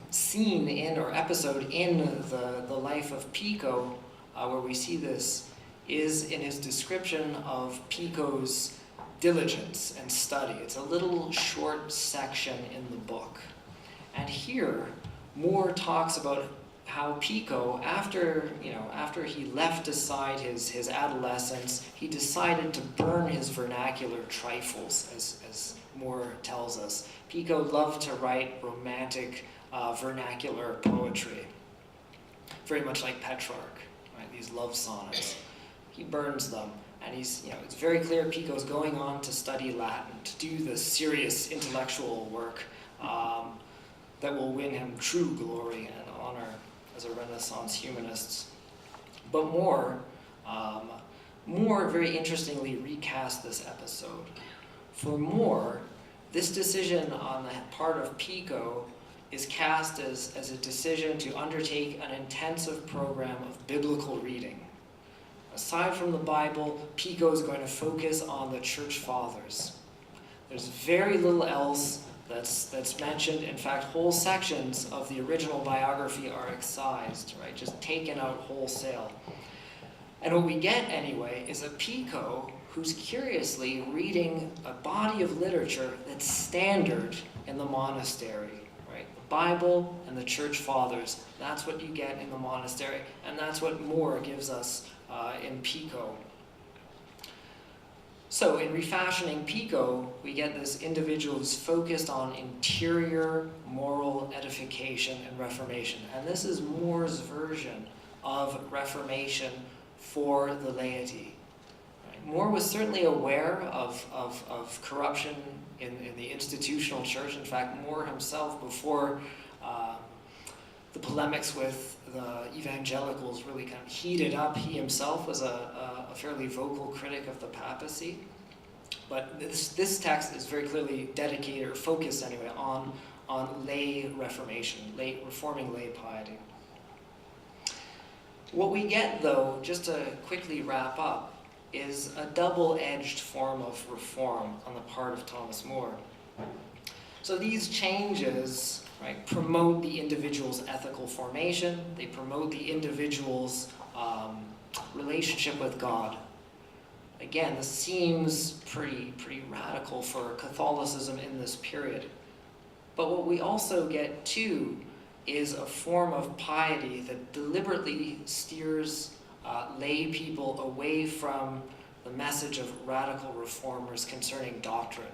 scene in or episode in the life of Pico, where we see this, is in his description of Pico's diligence and study. It's a little short section in the book. And here, Moore talks about how Pico, after he left aside his adolescence, he decided to burn his vernacular trifles, as Moore tells us. Pico loved to write romantic vernacular poetry, very much like Petrarch, right? These love sonnets. He burns them, and it's very clear Pico's going on to study Latin, to do the serious intellectual work that will win him true glory and honor as a Renaissance humanist. But Moore very interestingly recast this episode. For Moore, this decision on the part of Pico is cast as a decision to undertake an intensive program of biblical reading. Aside from the Bible, Pico is going to focus on the church fathers. There's very little else that's mentioned. In fact, whole sections of the original biography are excised, right? Just taken out wholesale. And what we get, anyway, is a Pico who's curiously reading a body of literature that's standard in the monastery, right? The Bible and the church fathers. That's what you get in the monastery, and that's what Moore gives us in Pico. So in refashioning Pico, we get this individual who's focused on interior moral edification and reformation. And this is Moore's version of reformation for the laity. Right? Moore was certainly aware of corruption in the institutional church. In fact, Moore himself, before the polemics with the evangelicals really kind of heated up, he himself was a fairly vocal critic of the papacy. But this text is very clearly dedicated, or focused anyway, on lay reformation, reforming lay piety. What we get, though, just to quickly wrap up, is a double-edged form of reform on the part of Thomas More. So these changes, right, promote the individual's ethical formation. They promote the individual's relationship with God. Again, this seems pretty radical for Catholicism in this period. But what we also get, too, is a form of piety that deliberately steers lay people away from the message of radical reformers concerning doctrine.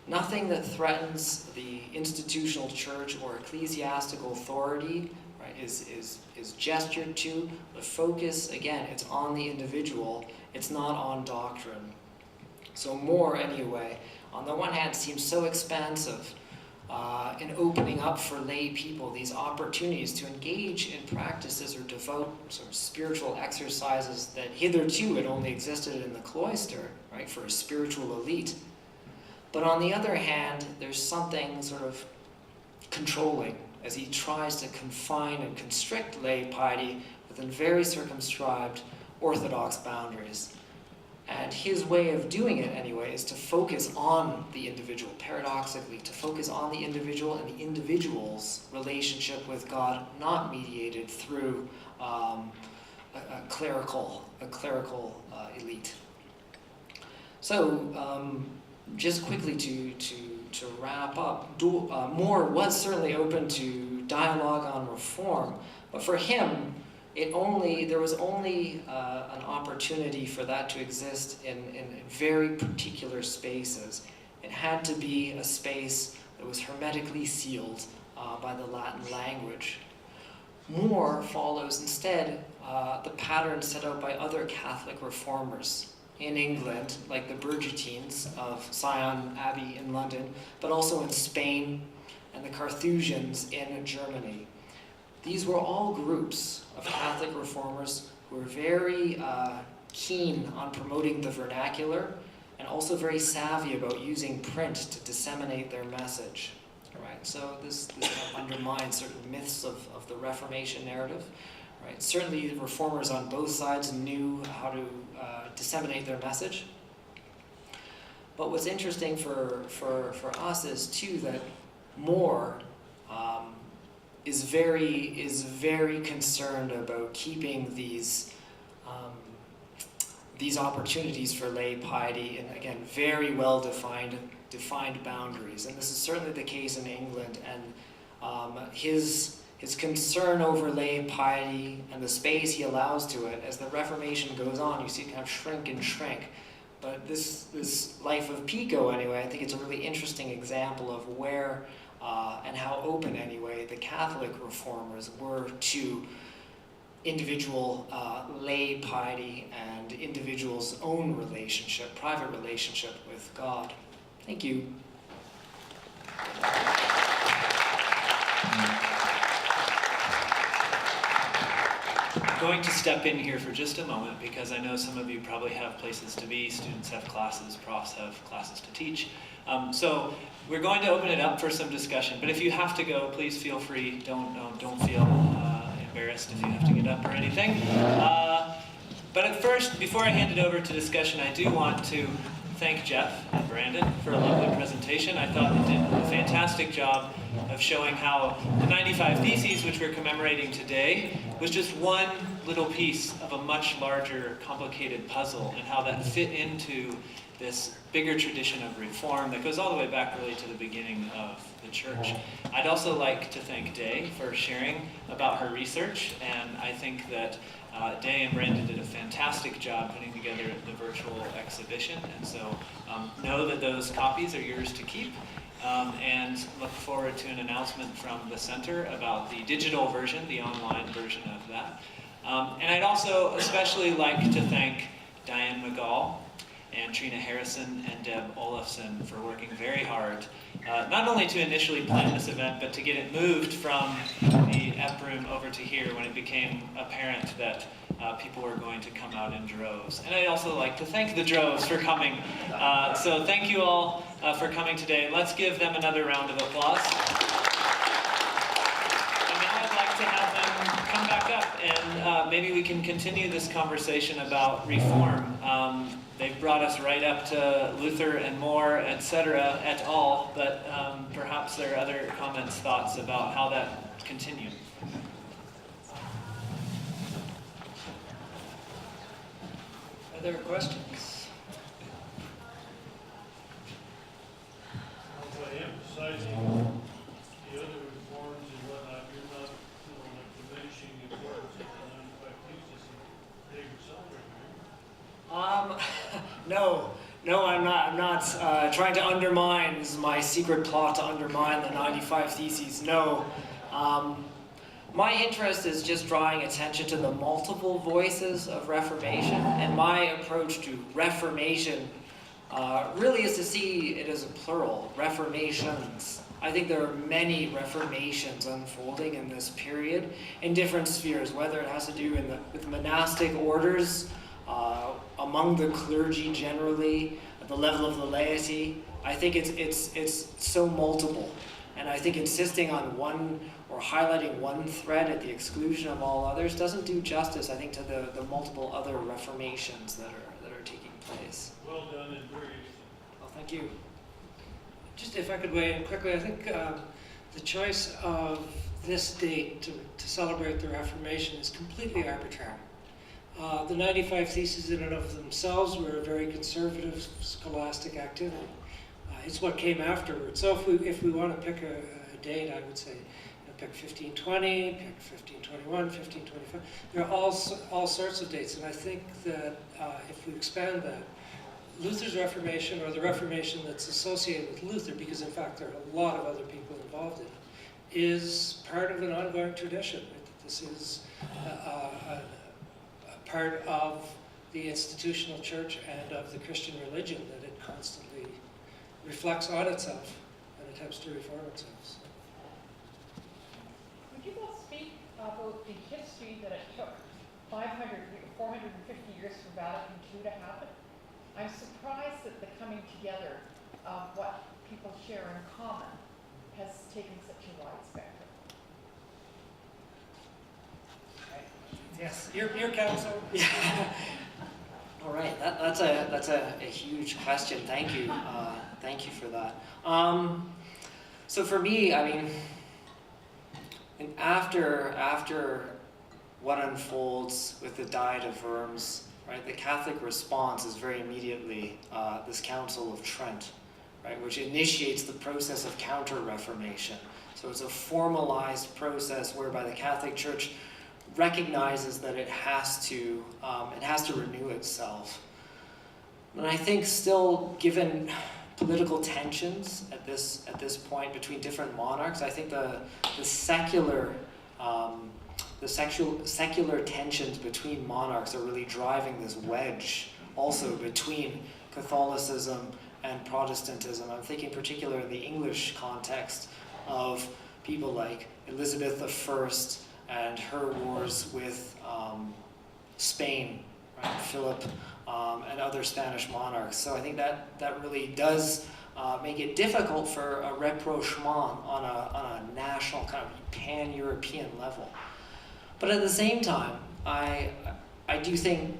Nothing that threatens the institutional church or ecclesiastical authority, right, is gestured to. The focus, again, it's on the individual. It's not on doctrine. So More, anyway, on the one hand, seems so expansive in opening up for lay people these opportunities to engage in practices or devote sort of spiritual exercises that hitherto had only existed in the cloister, right, for a spiritual elite. But on the other hand, there's something sort of controlling as he tries to confine and constrict lay piety within very circumscribed orthodox boundaries. And his way of doing it, anyway, is to focus on the individual, paradoxically, to focus on the individual and the individual's relationship with God, not mediated through a clerical elite. So, just quickly to wrap up, More was certainly open to dialogue on reform, but for him, there was only an opportunity for that to exist in very particular spaces. It had to be a space that was hermetically sealed by the Latin language. More follows instead the pattern set out by other Catholic reformers in England, like the Burgitines of Sion Abbey in London, but also in Spain and the Carthusians in Germany. These were all groups of Catholic reformers who were very keen on promoting the vernacular and also very savvy about using print to disseminate their message. right? So this kind of undermines certain myths of the Reformation narrative, right? Certainly the reformers on both sides knew how to disseminate their message. But what's interesting for us is too that More is very concerned about keeping these opportunities for lay piety, and again, very well defined boundaries. And this is certainly the case in England. And his concern over lay piety and the space he allows to it, as the Reformation goes on, you see it kind of shrink and shrink. But this life of Pico, anyway, I think it's a really interesting example of where and how open, anyway, the Catholic reformers were to individual lay piety and individuals' own relationship, private relationship with God. Thank you. I'm going to step in here for just a moment because I know some of you probably have places to be, students have classes, profs have classes to teach. So we're going to open it up for some discussion, but if you have to go, please feel free. Don't feel embarrassed if you have to get up or anything. But at first, before I hand it over to discussion, I do want to thank Geoff and Brandon for a lovely presentation. I thought they did a fantastic job of showing how the 95 Theses, which we're commemorating today, was just one little piece of a much larger, complicated puzzle, and how that fit into this bigger tradition of reform that goes all the way back really to the beginning of the church. I'd also like to thank Day for sharing about her research, and I think that Day and Brandon did a fantastic job putting together the virtual exhibition, and so know that those copies are yours to keep, and look forward to an announcement from the center about the digital version, the online version of that. And I'd also especially like to thank Diane McGall and Trina Harrison and Deb Olafson for working very hard, not only to initially plan this event, but to get it moved from the EP room over to here when it became apparent that people were going to come out in droves. And I'd also like to thank the droves for coming. So thank you all for coming today. Let's give them another round of applause. And now I'd like to have them come back up, and maybe we can continue this conversation about reform. They've brought us right up to Luther and More, etc., et al., but perhaps there are other comments, thoughts about how that continued. Other questions? By emphasizing the other reforms and whatnot, you're not, like diminishing the importance of the 95 Theses and they were celebrating. No, I'm not trying to undermine. This is my secret plot to undermine the 95 Theses. No. My interest is just drawing attention to the multiple voices of Reformation, and my approach to Reformation really is to see it as a plural, reformations. I think there are many reformations unfolding in this period in different spheres, whether it has to do with monastic orders, among the clergy generally, at the level of the laity. I think it's so multiple, and I think insisting on one or highlighting one thread at the exclusion of all others doesn't do justice, I think, to the multiple other reformations that are taking place. Well done and very useful. Well, thank you. Just if I could weigh in quickly, I think the choice of this date to celebrate the Reformation is completely arbitrary. The 95 Theses in and of themselves were a very conservative scholastic activity. It's what came afterwards. So if we want to pick a date, I would say pick 1520, pick 1521, 1525. There are all sorts of dates, and I think that if we expand that, Luther's Reformation, or the Reformation that's associated with Luther, because in fact there are a lot of other people involved in it, is part of an ongoing tradition. This is a part of the institutional church and of the Christian religion that it constantly reflects on itself and attempts to reform itself. So. Would you both speak about the history that it took 450 years for Vatican II to happen? I'm surprised that the coming together of what people share in common has taken such a wide spectrum? Yes, your counsel. Yeah. All right, that's a huge question. Thank you, thank you for that. So for me, I mean, and after what unfolds with the Diet of Worms, right, the Catholic response is very immediately this Council of Trent, right, which initiates the process of counter-reformation. So it's a formalized process whereby the Catholic Church recognizes that it has to renew itself. And I think still, given political tensions at this point between different monarchs, I think the secular tensions between monarchs are really driving this wedge also between Catholicism and Protestantism. I'm thinking particularly in the English context of people like Elizabeth I and her wars with Spain, right? Philip, and other Spanish monarchs. So I think that really does make it difficult for a rapprochement on a national kind of pan-European level. But at the same time, I do think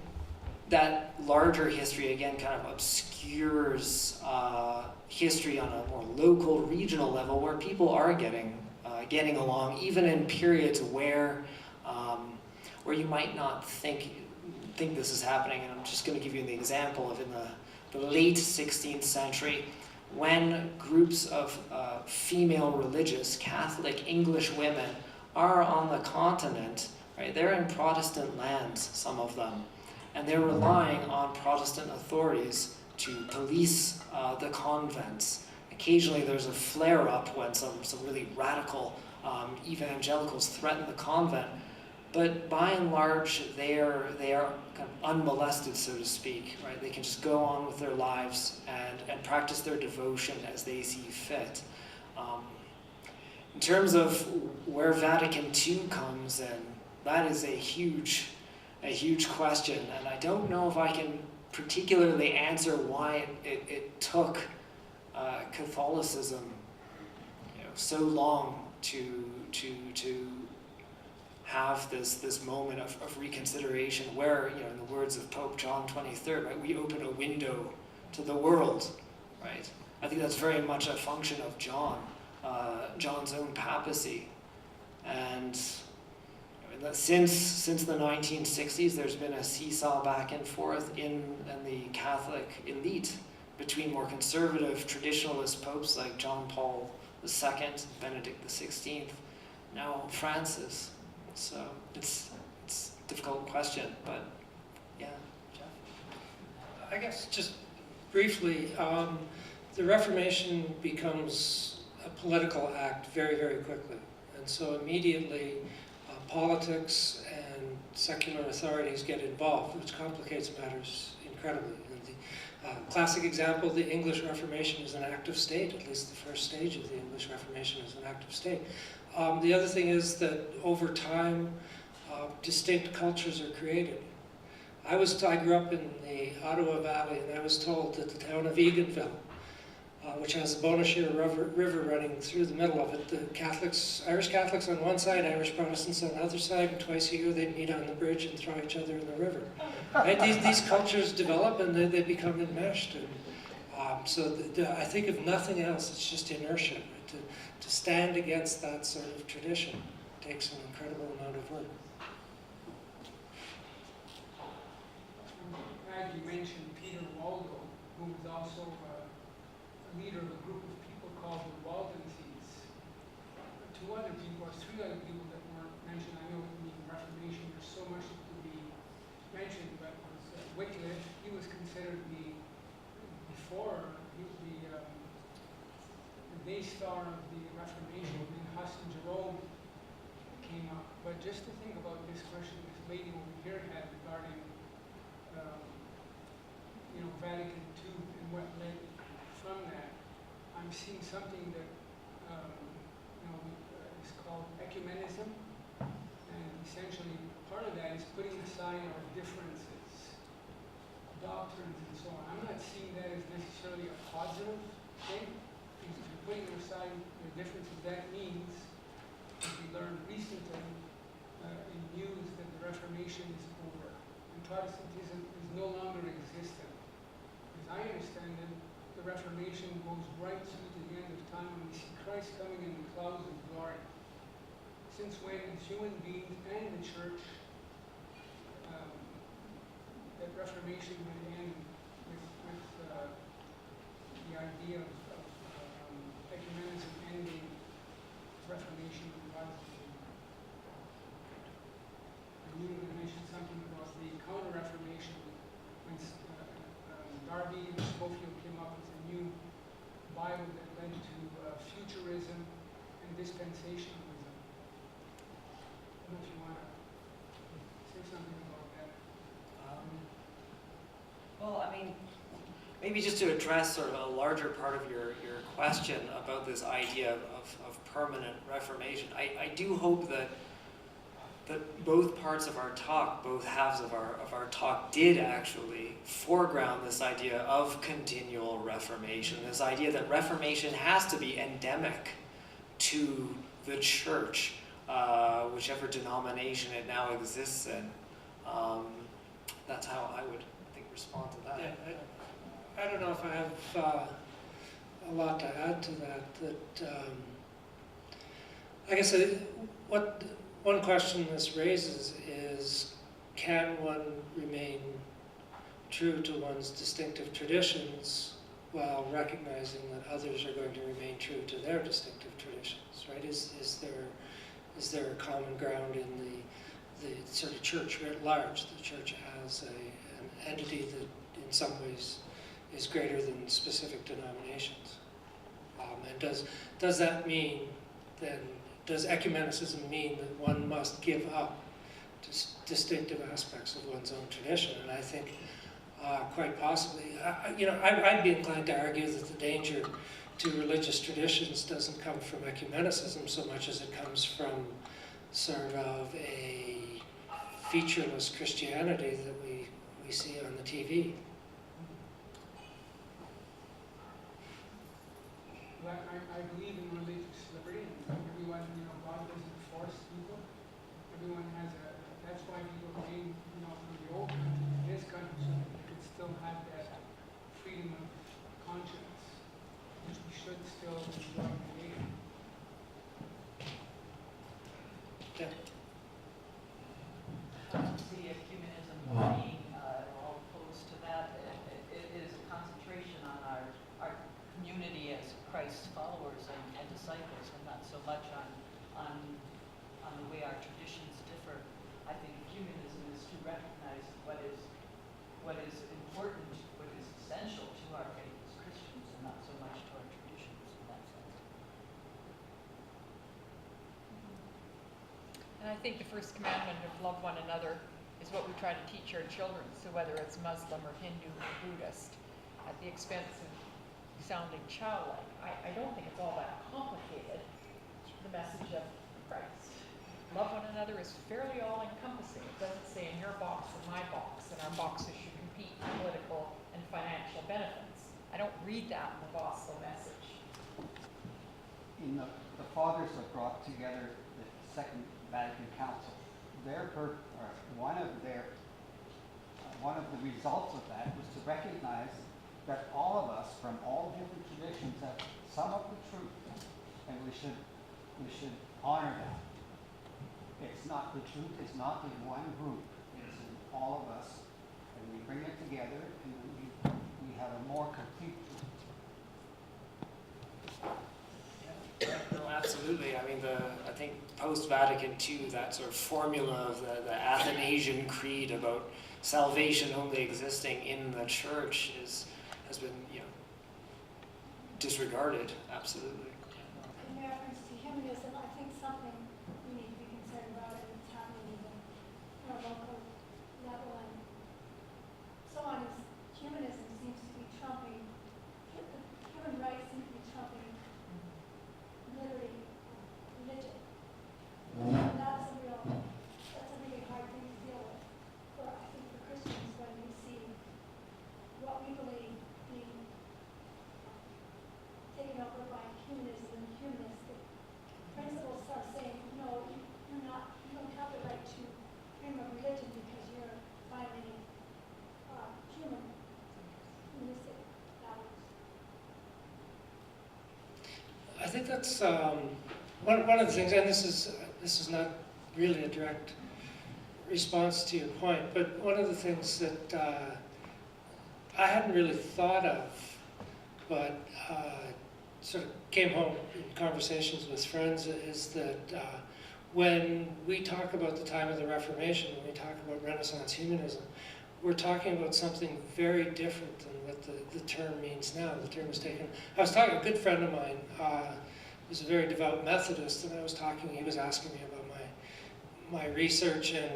that larger history again kind of obscures history on a more local, regional level where people are getting along, even in periods where you might not think this is happening. And I'm just going to give you an example of in the late 16th century, when groups of female religious Catholic English women are on the continent, right? They're in Protestant lands, some of them, and they're relying on Protestant authorities to police the convents. Occasionally there's a flare-up when some really radical evangelicals threaten the convent, but by and large they are kind of unmolested, so to speak, right? They can just go on with their lives and practice their devotion as they see fit. In terms of where Vatican II comes in, that is a huge question, and I don't know if I can particularly answer why it took Catholicism, so long to have this moment of reconsideration where, in the words of Pope John XXIII, right, we open a window to the world, right? I think that's very much a function of John's own papacy. And since the 1960s, there's been a seesaw back and forth in the Catholic elite between more conservative traditionalist popes like John Paul II, Benedict XVI, now Francis. So it's a difficult question, but yeah, Geoff? I guess just briefly, the Reformation becomes a political act very, very quickly. And so immediately politics and secular authorities get involved, which complicates matters incredibly. The classic example, the English Reformation is an act of state, at least the first stage of the English Reformation is an act of state. The other thing is that over time, distinct cultures are created. I grew up in the Ottawa Valley, and I was told that the town of Eganville, which has the Bonnechere River running through the middle of it, the Irish Catholics on one side, Irish Protestants on the other side, and twice a year they'd meet on the bridge and throw each other in the river. Right? These cultures develop and they become enmeshed. And, so I think if nothing else, it's just inertia. Right? To stand against that sort of tradition takes an incredible amount of work. Brad, you mentioned Peter Waldo, who was also a leader of a group of people called the Waldenses. Two other people, or three other people that weren't mentioned, I know in the Reformation there's so much that could be mentioned, but was Wycliffe. He was considered the day star of the Reformation, and Huss and Jerome came up. But just to think about this question this lady over here had regarding Vatican II and what led from that, I'm seeing something that is called ecumenism, and essentially part of that is putting aside our differences, doctrines and so on. I'm not seeing that as necessarily a positive thing, because if you putting aside the differences, that means, as we learned recently in news, that the Reformation is over. And Protestantism is no longer existent. As I understand it, the Reformation goes right through to the end of time when we see Christ coming in the clouds of glory. Since when, as human beings and the church, that Reformation would end with the idea of ecumenism ending, Reformation and Protestantism. And you mentioned something about the Counter-Reformation when Darby and Schofield came up with a new Bible that led to futurism and dispensationalism. I don't know if you want to say something about that. Well, I mean, maybe just to address sort of a larger part of your question about this idea of permanent reformation, I do hope that both parts of our talk, both halves of our talk did actually foreground this idea of continual reformation, this idea that reformation has to be endemic to the church, whichever denomination it now exists in. That's how I would, I think, respond to that. Yeah, I don't know if I have a lot to add to that. I guess what one question this raises is, can one remain true to one's distinctive traditions while recognizing that others are going to remain true to their distinctive traditions, right? Is there a common ground in the sort of church writ large? The church as an entity that in some ways is greater than specific denominations. And does that mean then, does ecumenicism mean that one must give up distinctive aspects of one's own tradition? And I think quite possibly, I'd be inclined to argue that the danger to religious traditions doesn't come from ecumenicism so much as it comes from sort of a featureless Christianity that we see on the TV. Well, I believe in religious liberty, and everyone, God doesn't force people. Everyone has that's why people came, from the old country to this country, so that they could still have that freedom of conscience, which we should still enjoy today. Yeah. I don't see ecumenism being all opposed to that. It is a concentration on our community as Christ's followers and disciples, and not so much on the way our traditions differ. I think ecumenism is to recognize what is important, what is essential to our faith as Christians, and not so much to our traditions in that sense. And I think the first commandment of love one another is what we try to teach our children. So whether it's Muslim or Hindu or Buddhist, at the expense of sounding childlike, I don't think it's all that complicated, the message of Christ. Love one another is fairly all-encompassing. It doesn't say in your box and my box, and our boxes should compete for political and financial benefits. I don't read that in the gospel message. The fathers have brought together the Second Vatican Council. One of the results of that was to recognize that all of us from all different traditions have some of the truth, and we should honor that. The truth is not in one group; it's in all of us, and we bring it together, and we have a more complete truth. Yeah, no, absolutely. I mean, I think post-Vatican II, that sort of formula of the Athanasian Creed about salvation only existing in the church has been, disregarded. Absolutely. In reference to humanism, I think something we need to be concerned about, and it's happening even on a local level and so on, is humanism seems to be trumping, human rights seem to be trumping liberty, religion. And that's a really hard thing to deal with I think for Christians when we see what we believe being taken over by humanism That's one of the things, and this is not really a direct response to your point, but one of the things that I hadn't really thought of, but sort of came home in conversations with friends, is that when we talk about the time of the Reformation, when we talk about Renaissance humanism, we're talking about something very different than what the term means now. The term was taken. I was talking, a good friend of mine was a very devout Methodist, and he was asking me about my research, and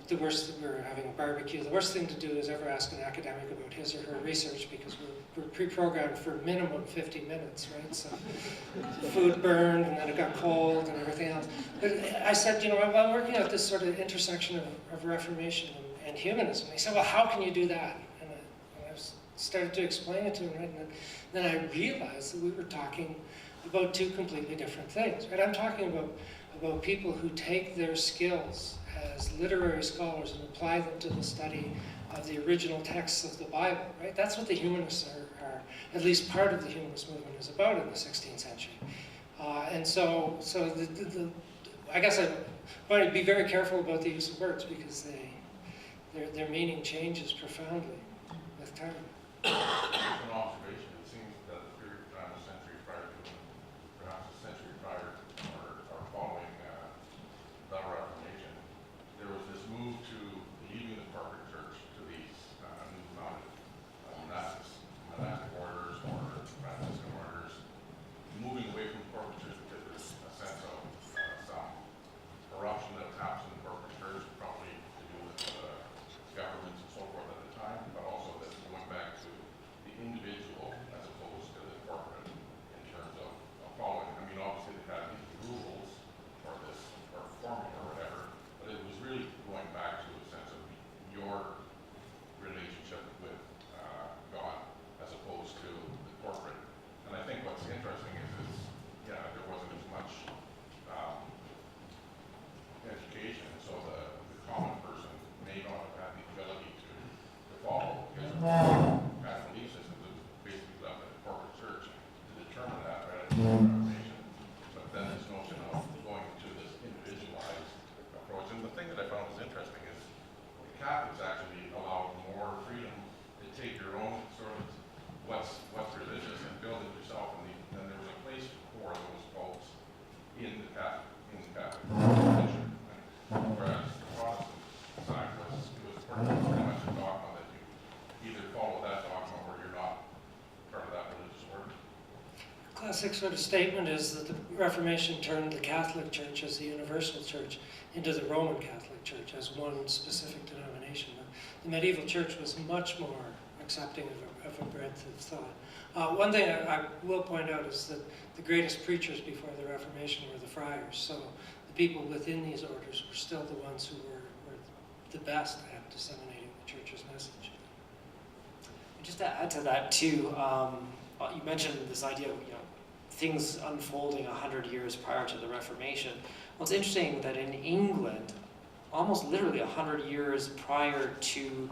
the worst, we were having a barbecue. The worst thing to do is ever ask an academic about his or her research, because we're pre-programmed for minimum 50 minutes, right? So food burned, and then it got cold, and everything else. But I said, I'm working at this sort of intersection of Reformation and humanism. He said, well, how can you do that? And I started to explain it to him, right? And then I realized that we were talking about two completely different things, right? I'm talking about people who take their skills as literary scholars and apply them to the study of the original texts of the Bible, right? That's what the humanists are, at least part of the humanist movement is about in the 16th century. And so I guess I want to be very careful about the use of words, because their meaning changes profoundly with time. An observation, it seems that the period of time, a century prior to, perhaps a century prior, or following the Reformation, there was this move to leaving the corporate church to these new founded monastic orders or Franciscan orders, moving away from the corporate church because there's a sense of some corruption that happens in the corporate church, probably to do with governments and so forth at the time, but also this going back to the individual as opposed to the corporate in terms of following. I mean, obviously they had these rules for this, or formula or whatever, but it was really going back to a sense of your relationship with God as opposed to the corporate. And I think what's interesting is there wasn't as much education, so the common person may not have had the ability to follow, because of past belief systems that was basically left at the corporate church to determine that right at the Reformation. But then this notion of going to this individualized approach. And the thing that I found was interesting is the Catholics actually allowed more freedom to take your own sort of what's religious and build it yourself. And then there was a place for those folks in the Catholic tradition. Whereas the Protestant side was pretty much a dogma that you either follow that dogma or you're not part of that religious order. Classic sort of statement is that the Reformation turned the Catholic Church as the universal church into the Roman Catholic Church as one specific denomination. The medieval church was much more accepting of a breadth of thought. One thing I will point out is that the greatest preachers before the Reformation were the Friars. So the people within these orders were still the ones who were the best at disseminating the church's message. Just to add to that too, you mentioned this idea of things unfolding 100 years prior to the Reformation. Well, it's interesting that in England, almost literally 100 years prior to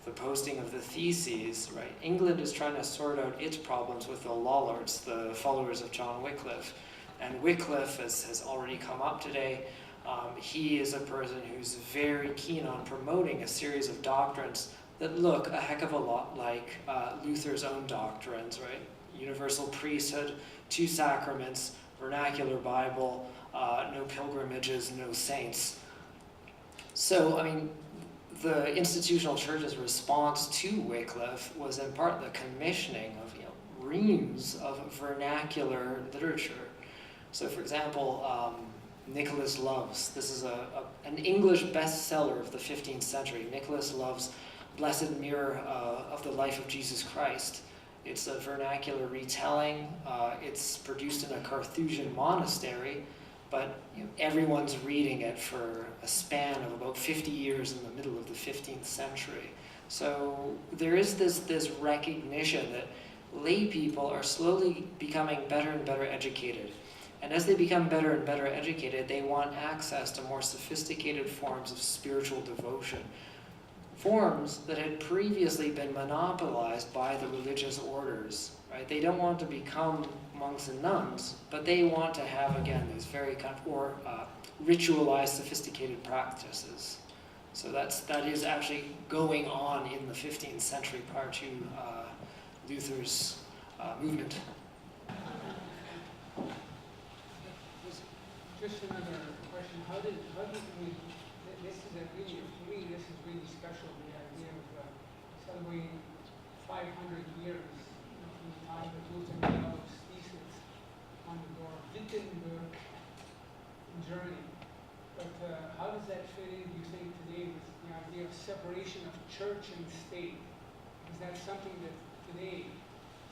the posting of the theses, right? England is trying to sort out its problems with the Lollards, the followers of John Wycliffe. And Wycliffe has already come up today. He is a person who's very keen on promoting a series of doctrines that look a heck of a lot like Luther's own doctrines, right? Universal priesthood, 2 sacraments, vernacular Bible, no pilgrimages, no saints. So, I mean, the institutional church's response to Wycliffe was in part the commissioning of reams of vernacular literature. So, for example, Nicholas Love's, this is an English bestseller of the 15th century. Nicholas Love's Blessed Mirror of the Life of Jesus Christ. It's a vernacular retelling. It's produced in a Carthusian monastery, but everyone's reading it for a span of about 50 years in the middle of the 15th century. So there is this recognition that lay people are slowly becoming better and better educated. And as they become better and better educated, they want access to more sophisticated forms of spiritual devotion. Forms that had previously been monopolized by the religious orders, right? They don't want to become monks and nuns, but they want to have, again, these very kind of ritualized, sophisticated practices. So that is actually going on in the 15th century prior to Luther's movement. Just another question. How do we, this is a really, for me, this is really special, the idea of celebrating 500 years, from the time that Luther made all those theses on the door, Wittenberg journey. But how does that fit in, do you think, today with the idea of separation of church and state? Is that something that today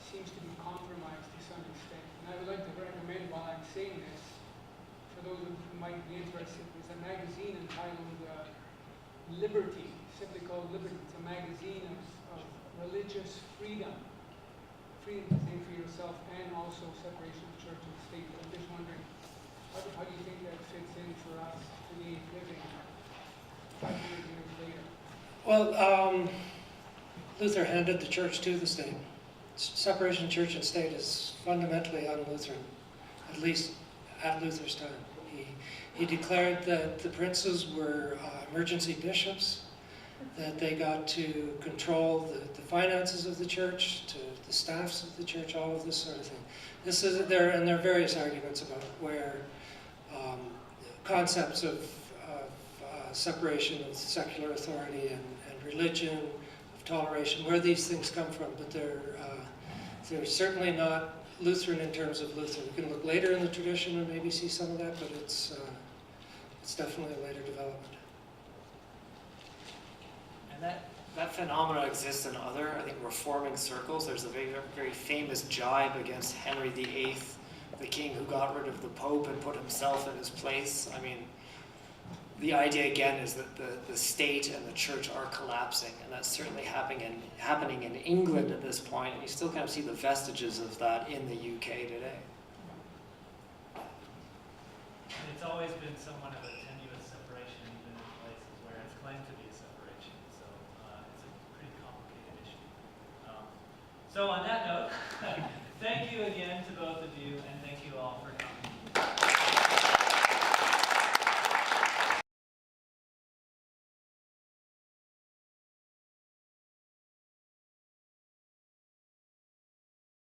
seems to be compromised to some extent? And I would like to recommend, while I'm saying this, for those who might be interested, there's a magazine entitled Liberty, simply called Liberty. It's a magazine of religious freedom. Freedom to think for yourself, and also separation of church and state. I'm just wondering, how do you think that fits in for us today, living 500 years later? Well, Luther handed the church to the state. Separation of church and state is fundamentally un-Lutheran, at least at Luther's time. He declared that the princes were emergency bishops, that they got to control the finances of the church, to the staffs of the church, all of this sort of thing. There are various arguments about where concepts of separation of secular authority and religion, of toleration, where these things come from, but they're certainly not Lutheran in terms of Luther. We can look later in the tradition and maybe see some of that, but it's definitely a later development. And that phenomenon exists in other, I think, reforming circles. There's a very, very famous jibe against Henry VIII, the king who got rid of the Pope and put himself in his place. I mean, the idea again is that the state and the church are collapsing, and that's certainly happening in England at this point, and you still kind of see the vestiges of that in the UK today. It's always been somewhat of a tenuous separation, even in places where it's claimed to be a separation. So it's a pretty complicated issue. So on that note, thank you again to both of you, and thank you all for coming.